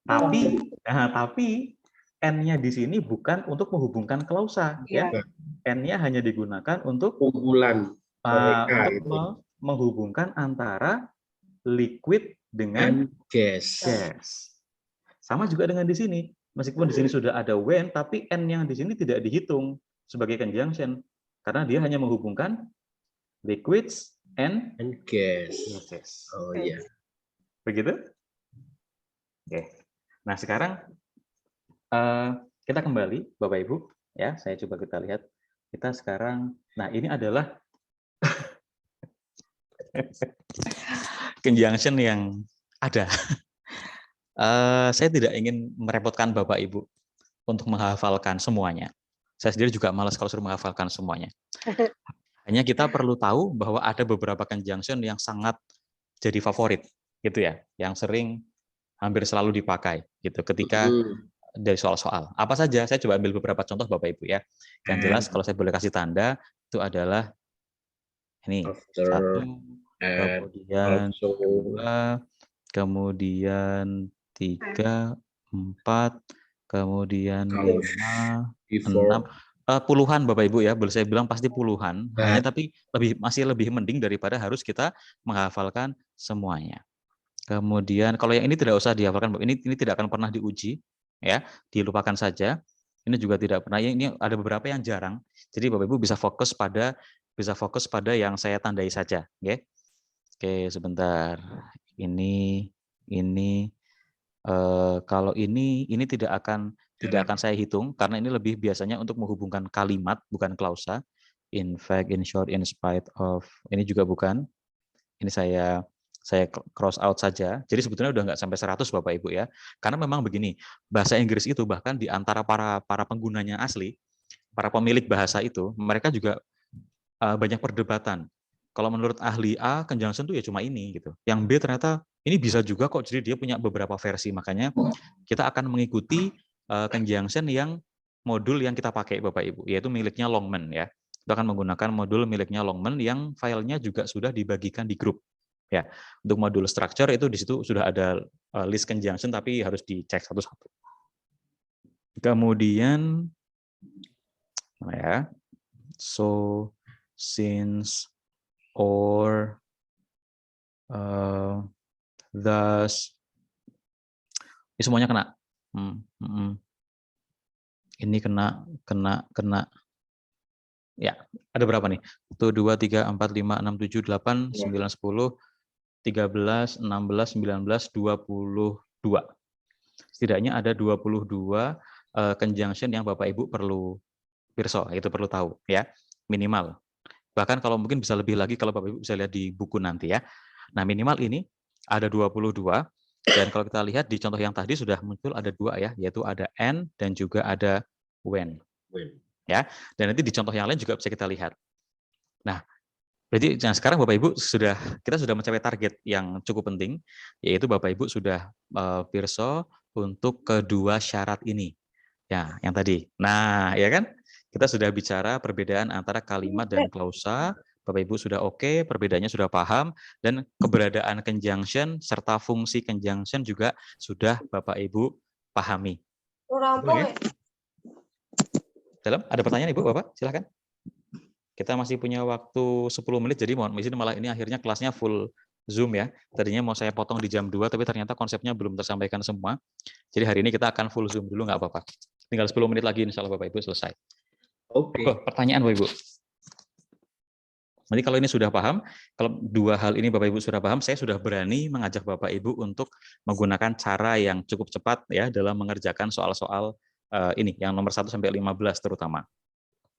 Tapi N-nya di sini bukan untuk menghubungkan klausa, ya. N-nya hanya digunakan untuk Kumpulan mereka itu. menghubungkan antara liquid dengan gas. Sama juga dengan di sini. Meskipun di sini sudah ada when, tapi N yang di sini tidak dihitung sebagai conjunction. Karena dia hanya menghubungkan liquids and gas. gases. Oh iya. Begitu? Oke. Nah, sekarang kita kembali, Bapak Ibu, Ya, saya coba kita lihat. Kita sekarang, nah ini adalah conjunction yang ada. Saya tidak ingin merepotkan Bapak Ibu untuk menghafalkan semuanya. Saya sendiri juga malas kalau suruh menghafalkan semuanya. Hanya kita perlu tahu bahwa ada beberapa conjunction yang sangat jadi favorit, gitu ya, yang sering hampir selalu dipakai, gitu. Ketika dari soal-soal. Apa saja? Saya coba ambil beberapa contoh Bapak Ibu ya. Yang jelas kalau saya boleh kasih tanda itu adalah ini After, 1, kemudian also, 2, kemudian 3, 4, kemudian 5, 6, before, puluhan Bapak Ibu ya. Boleh saya bilang pasti puluhan. Hanya tapi masih lebih mending daripada harus kita menghafalkan semuanya. Kemudian kalau yang ini tidak usah dihafalkan, ini tidak akan pernah diuji, ya, dilupakan saja. Ini juga tidak pernah. Ini ada beberapa yang jarang. Jadi Bapak Ibu bisa fokus pada yang saya tandai saja, oke? Oke, sebentar. Ini kalau ini tidak akan saya hitung karena ini lebih biasanya untuk menghubungkan kalimat bukan klausa. In fact, in short, in spite of. Ini juga bukan. Ini saya cross out saja. Jadi sebetulnya udah nggak sampai 100 Bapak Ibu ya. Karena memang begini, bahasa Inggris itu bahkan di antara para penggunanya asli, para pemilik bahasa itu, mereka juga banyak perdebatan. Kalau menurut ahli A, conjunction itu ya cuma ini gitu. Yang B ternyata ini bisa juga kok, jadi dia punya beberapa versi. Makanya kita akan mengikuti conjunction yang modul yang kita pakai Bapak Ibu, yaitu miliknya Longman ya. Kita akan menggunakan modul miliknya Longman yang filenya juga sudah dibagikan di grup. Ya, untuk modul structure itu di situ sudah ada list conjunction tapi harus dicek satu-satu. Kemudian ya, so, since, or, thus, ini semuanya kena. Ini kena. Ya, ada berapa nih? 1, 2, 3, 4, 5, 6, 7, 8, 9, 10, 13, 16, 19, 22. Setidaknya ada 22 conjunction yang Bapak Ibu perlu pirsa, itu perlu tahu ya, minimal. Bahkan kalau mungkin bisa lebih lagi kalau Bapak Ibu bisa lihat di buku nanti ya. Nah, minimal ini ada 22 dan kalau kita lihat di contoh yang tadi sudah muncul ada 2 ya, yaitu ada and dan juga ada when. Ya. Dan nanti di contoh yang lain juga bisa kita lihat. Nah, berarti sekarang Bapak Ibu kita sudah mencapai target yang cukup penting, yaitu Bapak Ibu sudah pirsa untuk kedua syarat ini. Ya, yang tadi. Nah, ya kan? Kita sudah bicara perbedaan antara kalimat dan klausa. Bapak Ibu sudah oke, perbedaannya sudah paham, dan keberadaan conjunction serta fungsi conjunction juga sudah Bapak Ibu pahami. Oke. Dalam, ada pertanyaan Ibu, Bapak? Silakan. Kita masih punya waktu 10 menit, jadi mohon izin malah ini akhirnya kelasnya full Zoom ya. Tadinya mau saya potong di jam 2, tapi ternyata konsepnya belum tersampaikan semua. Jadi hari ini kita akan full Zoom dulu, nggak apa-apa. Tinggal 10 menit lagi, insya Allah Bapak Ibu selesai. Oke. Pertanyaan Bapak Ibu. Nanti kalau ini sudah paham, kalau dua hal ini Bapak Ibu sudah paham, saya sudah berani mengajak Bapak Ibu untuk menggunakan cara yang cukup cepat ya dalam mengerjakan soal-soal ini, yang nomor 1 sampai 15 terutama.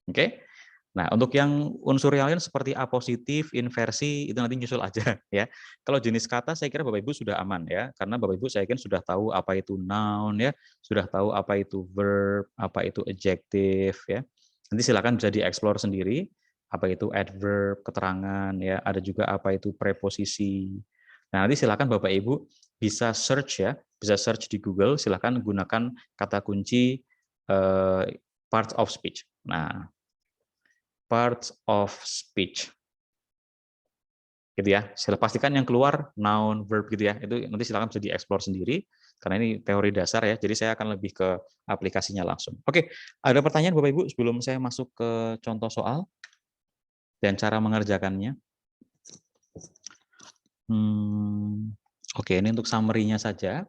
Oke. Nah, untuk yang unsur yang lain seperti apositif, inversi, itu nanti nyusul aja ya. Kalau jenis kata saya kira Bapak Ibu sudah aman ya, karena Bapak Ibu saya yakin sudah tahu apa itu noun ya, sudah tahu apa itu verb, apa itu adjective ya. Nanti silakan bisa dieksplor sendiri, apa itu adverb, keterangan ya, ada juga apa itu preposisi. Nah, nanti silakan Bapak Ibu bisa search ya, bisa search di Google, silakan gunakan kata kunci parts of speech. Nah, parts of speech, gitu ya. Saya pastikan yang keluar noun, verb gitu ya. Itu nanti silakan bisa dieksplor sendiri karena ini teori dasar ya. Jadi saya akan lebih ke aplikasinya langsung. Oke, ada pertanyaan Bapak Ibu sebelum saya masuk ke contoh soal dan cara mengerjakannya? Oke, ini untuk summary-nya saja.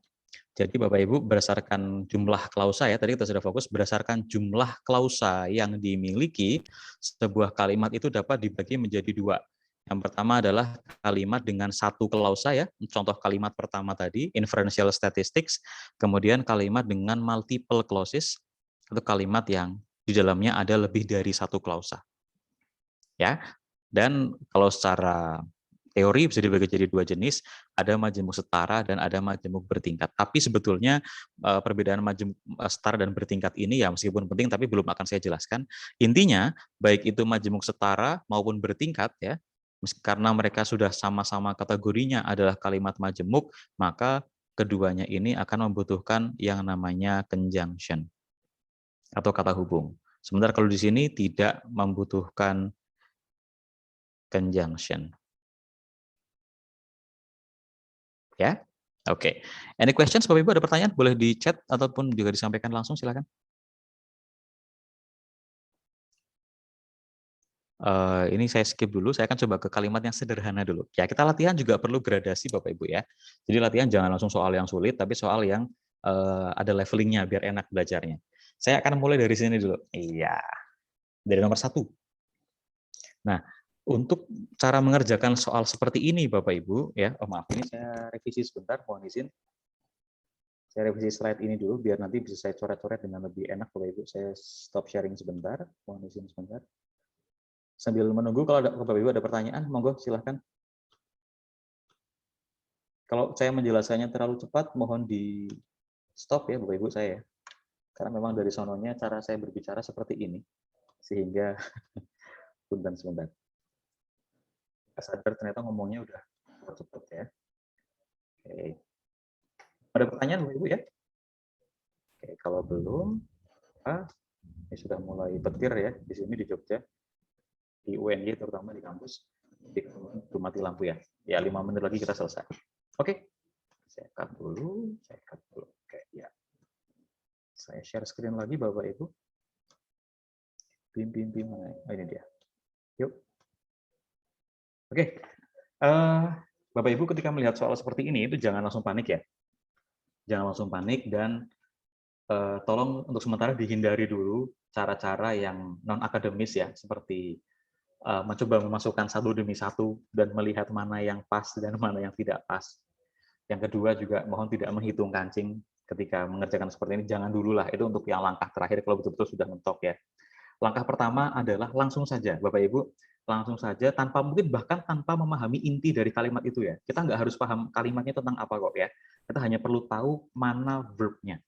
Jadi Bapak Ibu berdasarkan jumlah klausa ya, tadi kita sudah fokus berdasarkan jumlah klausa yang dimiliki, sebuah kalimat itu dapat dibagi menjadi 2. Yang pertama adalah kalimat dengan 1 klausa ya, contoh kalimat pertama tadi, inferential statistics, kemudian kalimat dengan multiple clauses, itu kalimat yang di dalamnya ada lebih dari satu klausa. Ya. Dan kalau secara teori bisa dibagi jadi dua jenis, ada majemuk setara dan ada majemuk bertingkat. Tapi sebetulnya perbedaan majemuk setara dan bertingkat ini ya meskipun penting tapi belum akan saya jelaskan. Intinya baik itu majemuk setara maupun bertingkat ya, karena mereka sudah sama-sama kategorinya adalah kalimat majemuk, maka keduanya ini akan membutuhkan yang namanya conjunction atau kata hubung. Sementara kalau di sini tidak membutuhkan conjunction. Ya, oke. Any questions, Bapak Ibu? Ada pertanyaan? Boleh di chat ataupun juga disampaikan langsung, silakan. Ini saya skip dulu. Saya akan coba ke kalimat yang sederhana dulu. Ya, kita latihan juga perlu gradasi, Bapak Ibu ya. Jadi latihan jangan langsung soal yang sulit, tapi soal yang ada levelingnya biar enak belajarnya. Saya akan mulai dari sini dulu. Iya, dari nomor 1. Nah, untuk cara mengerjakan soal seperti ini, Bapak Ibu, ya, maaf ini saya revisi sebentar, mohon izin. Saya revisi slide ini dulu, biar nanti bisa saya coret-coret dengan lebih enak, Bapak Ibu. Saya stop sharing sebentar, mohon izin sebentar. Sambil menunggu, kalau Bapak Ibu ada pertanyaan, monggo silahkan. Kalau saya menjelaskannya terlalu cepat, mohon di stop ya, Bapak Ibu saya. Karena memang dari sononya cara saya berbicara seperti ini, sehingga punten sebentar. Sadar ternyata ngomongnya udah cepet ya. Oke. Ada pertanyaan Bapak Ibu ya? Oke, kalau belum, ini sudah mulai petir ya di sini di Jogja, di UNY terutama di kampus. Di mati lampu ya. Ya 5 menit lagi kita selesai. Oke. Saya cut dulu, Oke, ya. Saya share screen lagi Bapak Ibu. Bim mana? Oh, ini dia. Yuk. Oke, Bapak Ibu ketika melihat soal seperti ini itu jangan langsung panik ya, jangan langsung panik dan tolong untuk sementara dihindari dulu cara-cara yang non akademis ya, seperti mencoba memasukkan satu demi satu dan melihat mana yang pas dan mana yang tidak pas. Yang kedua juga mohon tidak menghitung kancing ketika mengerjakan seperti ini, jangan dulu lah, itu untuk yang langkah terakhir kalau betul-betul sudah mentok ya. Langkah pertama adalah langsung saja Bapak Ibu. Langsung saja tanpa mungkin bahkan tanpa memahami inti dari kalimat itu ya. Kita nggak harus paham kalimatnya tentang apa kok ya. Kita hanya perlu tahu mana verb-nya.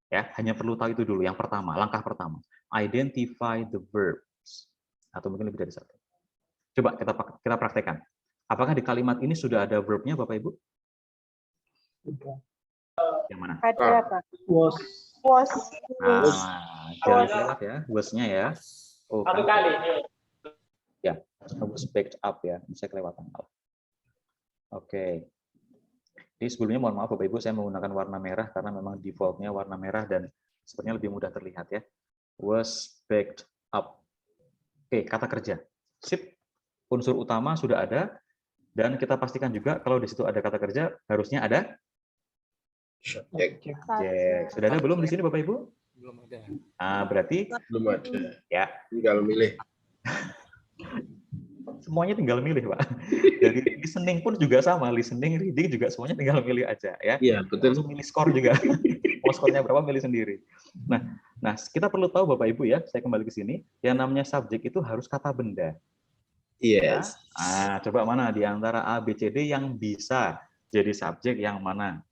Ya, hanya perlu tahu itu dulu yang pertama, langkah pertama. Identify the verbs. Atau mungkin lebih dari satu. Coba kita praktekkan. Apakah di kalimat ini sudah ada verb-nya Bapak Ibu? Yang mana? Ada Pak. Was. Jangan lewat ya, was-nya ya. Oh, satu kali. Ya, was backed up ya, bisa kelewatan. Oke. Jadi sebelumnya mohon maaf Bapak Ibu, saya menggunakan warna merah karena memang default-nya warna merah dan sepertinya lebih mudah terlihat ya. Was backed up. Oke, kata kerja. Sip. Unsur utama sudah ada dan kita pastikan juga kalau di situ ada kata kerja harusnya ada subjek. Sudah ada belum di sini Bapak Ibu? Belum ada. Berarti Belum ada. Ya. Tinggal milih. Semuanya tinggal milih, Pak. Dari listening pun juga sama, listening, reading juga semuanya tinggal milih aja ya. Iya, betul. Langsung milih skor juga. Mau skornya berapa milih sendiri. Nah, kita perlu tahu Bapak Ibu ya, saya kembali ke sini, yang namanya subjek itu harus kata benda. Yes. Ya? Coba mana di antara A, B, C, D yang bisa jadi subjek yang mana?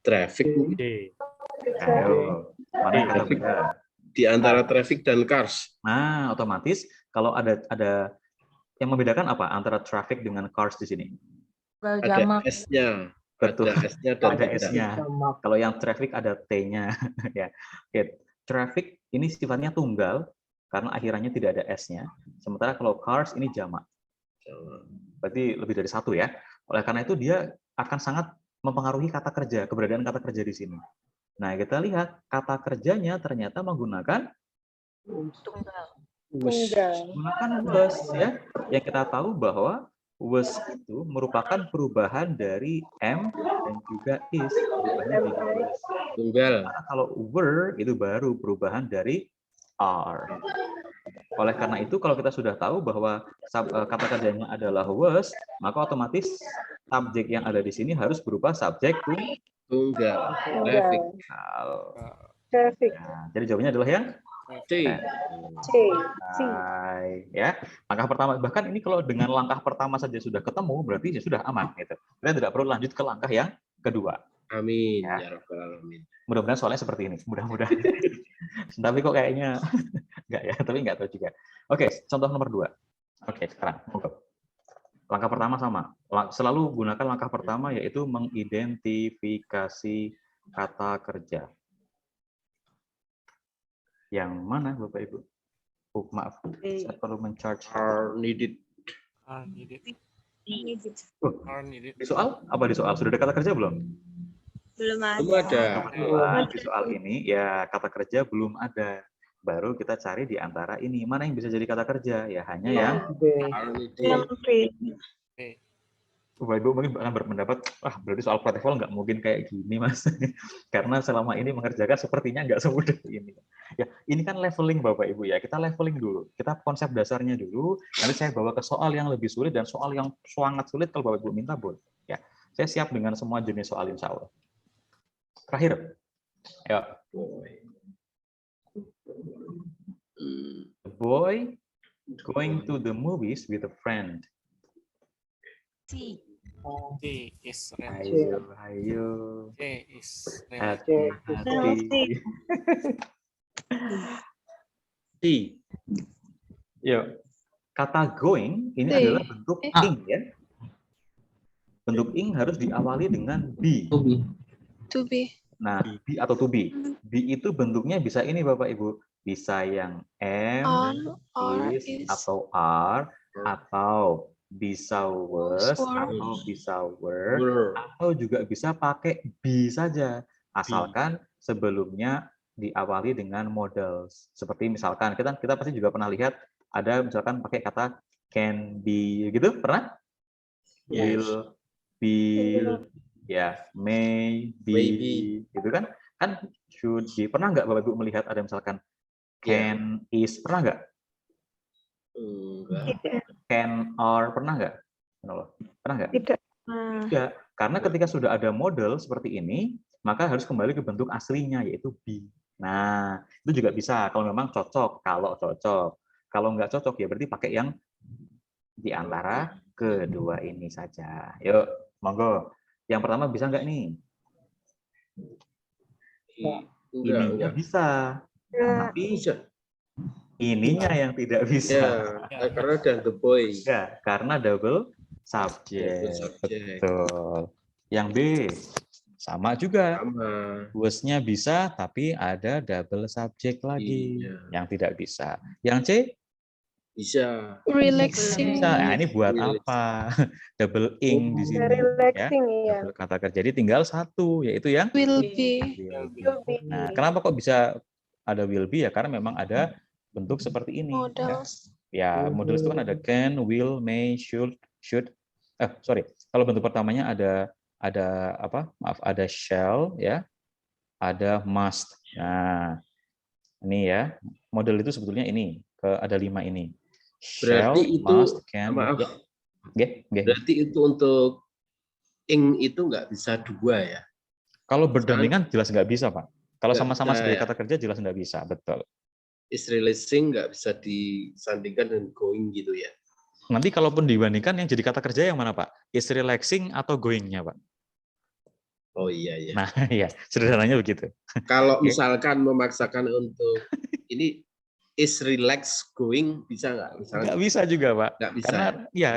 Traffic. Ayo, mana kata benda? Di antara traffic dan cars. Nah, otomatis kalau ada yang membedakan apa antara traffic dengan cars di sini? Ada S-nya. Betul. Ada S-nya dan ada S-nya. Kalau yang traffic ada T-nya ya. Oke. Traffic ini sifatnya tunggal karena akhirannya tidak ada S-nya. Sementara kalau cars ini jamak. Berarti lebih dari satu ya. Oleh karena itu dia akan sangat mempengaruhi kata kerja, keberadaan kata kerja di sini. Nah, kita lihat kata kerjanya ternyata menggunakan menggunakan was ya. Yang kita tahu bahwa was itu merupakan perubahan dari am dan juga is. Perubahannya di was. Tunggal. Karena kalau were itu baru perubahan dari are. Oleh karena itu kalau kita sudah tahu bahwa kata kerjanya adalah was, maka otomatis subjek yang ada di sini harus berubah subjek tunggal. Traffic. Nah, jadi jawabannya adalah yang C. Hai, ya. Langkah pertama, bahkan ini kalau dengan langkah pertama saja sudah ketemu, berarti ya sudah aman. Gitu. Kita tidak perlu lanjut ke langkah yang kedua. Amin. Ya. Ya Rabbal Alamin. Mudah-mudahan soalnya seperti ini. Mudah-mudahan. Tapi kok kayaknya enggak ya, tapi enggak tahu juga. Oke, contoh nomor 2. Oke, sekarang. Langkah pertama sama. Selalu gunakan langkah pertama yaitu mengidentifikasi kata kerja. Yang mana Bapak Ibu? Oh, maaf, saya perlu men-charge. Are needed. Di soal? Apa di soal? Sudah ada kata kerja belum? Belum Belum ada. ada. Di soal ini ya kata kerja belum ada. Baru kita cari di antara ini. Mana yang bisa jadi kata kerja? Ya hanya yang Are needed. Bapak Ibu mungkin akan berpendapat, berarti soal praktikal nggak mungkin kayak gini, Mas. Karena selama ini mengerjakan sepertinya nggak semudah ini. Ya, ini kan leveling Bapak Ibu ya. Kita leveling dulu. Kita konsep dasarnya dulu. Nanti saya bawa ke soal yang lebih sulit dan soal yang sangat sulit kalau Bapak Ibu minta boleh. Ya, saya siap dengan semua jenis soal insya Allah. Terakhir, ya. The boy going to the movies with a friend. C. D is Ayo, ayo. D is Hati-hati. C. Yuk. Kata going ini adalah bentuk ing ya. Bentuk ing harus diawali dengan be. To be. Nah, be atau to be. Be itu bentuknya bisa ini Bapak Ibu. Bisa yang am, is, atau are, atau bisa was, atau bisa were, atau juga bisa pakai be saja. Asalkan sebelumnya diawali dengan modal. Seperti misalkan, kita pasti juga pernah lihat, ada misalkan pakai kata can be, gitu, pernah? Yes. Will, be, ya, may be, gitu kan? Kan should be. Pernah nggak Bapak Ibu melihat ada misalkan can is, pernah nggak? Can are, pernah nggak? Pernah nggak? Tidak. Tidak. Karena ketika sudah ada model seperti ini, maka harus kembali ke bentuk aslinya, yaitu be. Nah, itu juga bisa kalau memang cocok. Kalau cocok. Kalau nggak cocok, ya berarti pakai yang di antara kedua ini saja. Yuk, monggo. Yang pertama bisa nggak nih? Ininya bisa. Tapi ininya yang tidak bisa. Ya, karena ada the boy. Ya, karena double subject. Betul. Yang B sama juga. Was-nya bisa, tapi ada double subject lagi yang tidak bisa. Yang C bisa. Relaxing. Bisa. Nah, ini buat apa? Double ing di sini. Relaxing ya. Double kata kerja. Jadi tinggal satu, yaitu yang Will be. Nah, kenapa kok bisa ada will be ya? Karena memang ada bentuk seperti ini. Models. Ya, model itu kan ada can, will, may, should. Sorry. Kalau bentuk pertamanya ada apa? Maaf, ada shall ya. Ada must. Nah, ini ya. Model itu sebetulnya ini ada 5 ini. Shall, Berarti itu must, can, maaf. Berarti itu untuk ing itu nggak bisa 2 ya? Kalau berdampingan jelas nggak bisa, Pak. Kalau Nggak sama-sama bisa, sebagai ya. kata kerja jelas nggak bisa, betul. Is relaxing nggak bisa disandingkan dengan going gitu ya? Nanti kalaupun dibandingkan yang jadi kata kerja yang mana, Pak? Is relaxing atau going-nya, Pak? Oh iya ya. Nah, ya, sederhananya begitu. Kalau misalkan memaksakan untuk ini is relax going bisa nggak? Misalkan Nggak bisa juga, Pak. nggak bisa.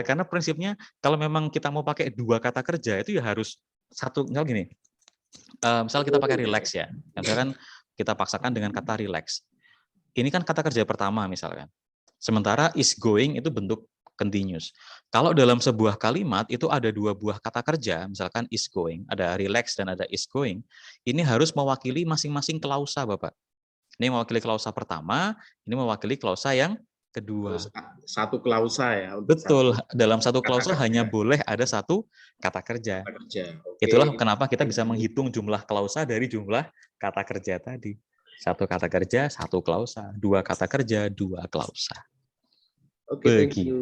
Karena prinsipnya kalau memang kita mau pakai 2 kata kerja itu ya harus satu. Misal gini, misal kita pakai relax ya. Misalkan kita paksakan dengan kata relax. Ini kan kata kerja pertama misalkan. Sementara is going itu bentuk continuous. Kalau dalam sebuah kalimat itu ada 2 buah kata kerja, misalkan is going, ada relax dan ada is going, ini harus mewakili masing-masing klausa, Bapak. Ini mewakili klausa pertama, ini mewakili klausa yang kedua. Satu klausa ya. Betul, dalam satu klausa hanya boleh ada 1 kata kerja. Okay. Itulah kenapa kita bisa menghitung jumlah klausa dari jumlah kata kerja tadi. 1 kata kerja, 1 klausa. 2 kata kerja, 2 klausa. Oke, begitu.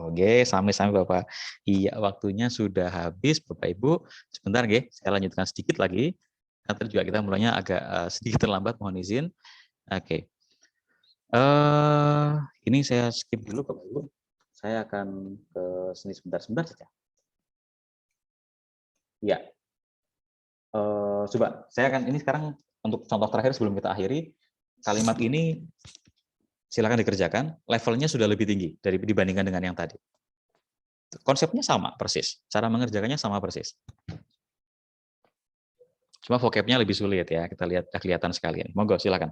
Oke, sampai-sampai Bapak. Iya, waktunya sudah habis Bapak Ibu. Sebentar, nggih, saya lanjutkan sedikit lagi. Nanti juga kita mulainya agak sedikit terlambat, mohon izin. Oke. Ini saya skip dulu Bapak Ibu. Saya akan ke sini sebentar saja. Ya. Coba saya akan ini sekarang untuk contoh terakhir sebelum kita akhiri. Kalimat ini silakan dikerjakan. Levelnya sudah lebih tinggi dibandingkan dengan yang tadi. Konsepnya sama persis. Cara mengerjakannya sama persis. Cuma vocabnya lebih sulit ya. Kita lihat kelihatan sekali ini. Monggo silakan.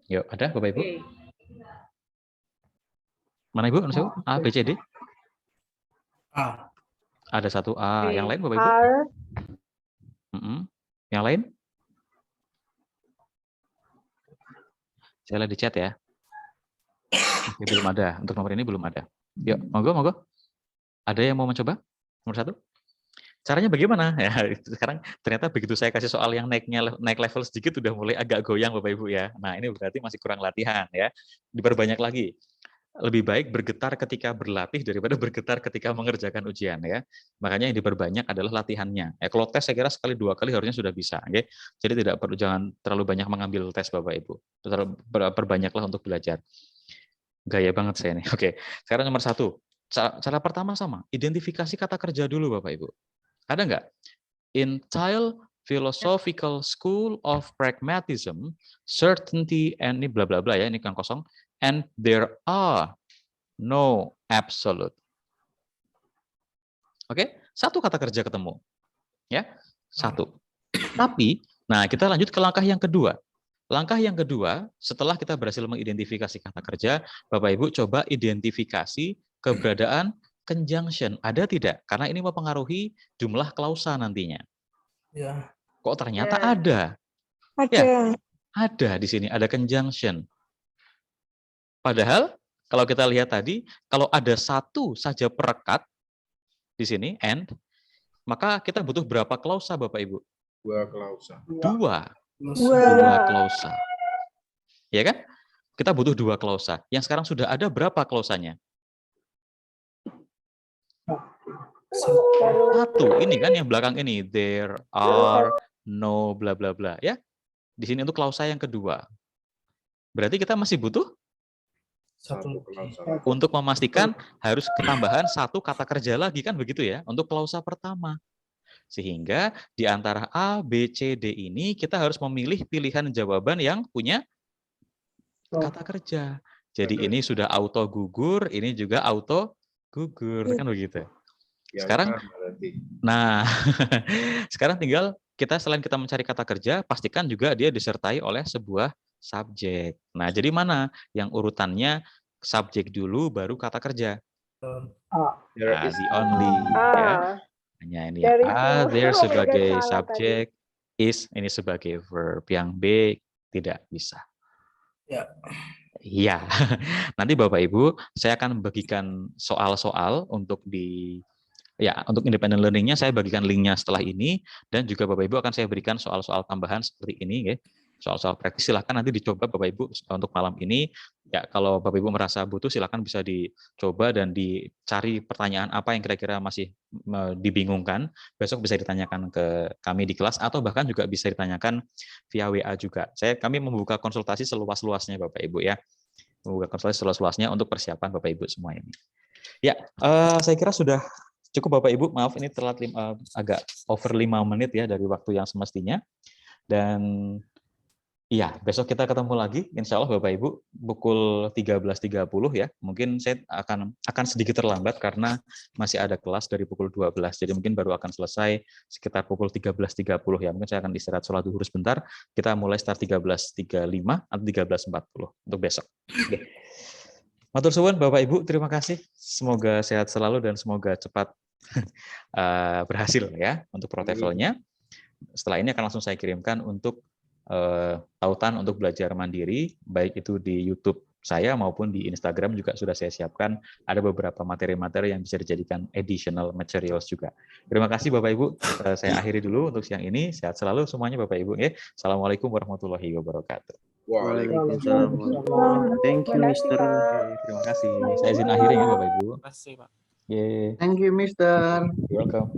Yuk, ada Bapak Ibu? Mana Ibu? A, B, C, D? A. Ada satu A. Yang lain Bapak Ibu? R. Yang lain? Saya lihat di chat ya. Oke, belum ada. Untuk nomor ini belum ada. Yuk, monggo. Ada yang mau mencoba? Nomor 1? Caranya bagaimana? Ya, sekarang ternyata begitu saya kasih soal yang naik level sedikit udah mulai agak goyang Bapak Ibu ya. Nah, ini berarti masih kurang latihan ya. Diperbanyak lagi. Lebih baik bergetar ketika berlatih daripada bergetar ketika mengerjakan ujian ya. Makanya yang diperbanyak adalah latihannya. Ya, kalau tes saya kira sekali 2 kali harusnya sudah bisa, okay? Jadi tidak perlu jangan terlalu banyak mengambil tes Bapak Ibu. Perbanyaklah untuk belajar. Gaya banget saya nih. Oke, sekarang nomor 1. Cara pertama sama, identifikasi kata kerja dulu Bapak Ibu. Ada nggak? In Thiel Philosophical School of Pragmatism, certainty and ini bla bla bla ya, ini kan kosong. And there are no absolute. Oke, 1 kata kerja ketemu. Ya, 1. Tapi, nah kita lanjut ke langkah yang kedua. Langkah yang kedua, setelah kita berhasil mengidentifikasi kata kerja, Bapak Ibu coba identifikasi keberadaan conjunction. Ada tidak? Karena ini mempengaruhi jumlah klausa nantinya. Ya. Kok ternyata ada? Ada. Ya, ada di sini, ada conjunction. Padahal, kalau kita lihat tadi, kalau ada 1 saja perekat di sini, and, maka kita butuh berapa klausa Bapak Ibu? 2 klausa. 2 klausa. Ya kan? Kita butuh 2 klausa. Yang sekarang sudah ada berapa klausanya? 1. Ini kan yang belakang ini. There are no bla bla bla. Ya. Di sini untuk klausa yang kedua. Berarti kita masih butuh 1 klausa. untuk memastikan harus ketambahan 1 kata kerja lagi kan begitu ya untuk klausa pertama. Sehingga di antara A, B, C, D ini kita harus memilih pilihan jawaban yang punya kata kerja. Jadi ini sudah auto gugur, ini juga auto gugur kan begitu. Sekarang, nah, sekarang tinggal kita selain kita mencari kata kerja, pastikan juga dia disertai oleh sebuah subjek. Nah, jadi mana yang urutannya subjek dulu, baru kata kerja? Nah, the only. Ya. Hanya ini ya. There sebagai subjek, is ini sebagai verb, yang B tidak bisa. Ya. Iya. Nanti Bapak Ibu, saya akan bagikan soal-soal untuk untuk independent learning-nya saya bagikan linknya setelah ini, dan juga Bapak Ibu akan saya berikan soal-soal tambahan seperti ini, ya. Soal-soal praktis silahkan nanti dicoba Bapak Ibu untuk malam ini. Ya, kalau Bapak Ibu merasa butuh silahkan bisa dicoba dan dicari pertanyaan apa yang kira-kira masih dibingungkan. Besok bisa ditanyakan ke kami di kelas atau bahkan juga bisa ditanyakan via WA juga. Kami membuka konsultasi seluas-luasnya Bapak Ibu ya. Membuka konsultasi seluas-luasnya untuk persiapan Bapak Ibu semua ini. Ya, saya kira sudah cukup Bapak Ibu, maaf ini telat agak over 5 menit ya dari waktu yang semestinya. Dan iya, besok kita ketemu lagi insya Allah Bapak Ibu pukul 13.30 ya. Mungkin saya akan sedikit terlambat karena masih ada kelas dari pukul 12. Jadi mungkin baru akan selesai sekitar pukul 13.30 ya. Mungkin saya akan istirahat sholat zuhur sebentar. Kita mulai start 13.35 atau 13.40 untuk besok. Oke. Matur suwun Bapak Ibu, terima kasih. Semoga sehat selalu dan semoga cepat berhasil ya untuk ProTEFL-nya. Setelah ini akan langsung saya kirimkan untuk tautan untuk belajar mandiri, baik itu di YouTube saya maupun di Instagram juga sudah saya siapkan. Ada beberapa materi-materi yang bisa dijadikan additional materials juga. Terima kasih Bapak Ibu. Saya akhiri dulu untuk siang ini. Sehat selalu semuanya Bapak Ibu. Assalamualaikum warahmatullahi wabarakatuh. Waalaikumsalam. Thank you, Mister. Oke, terima kasih. Saya izin akhirin ya Bapak Ibu. Terima kasih, Pak. Yeay, Thank you, Mister. you're welcome.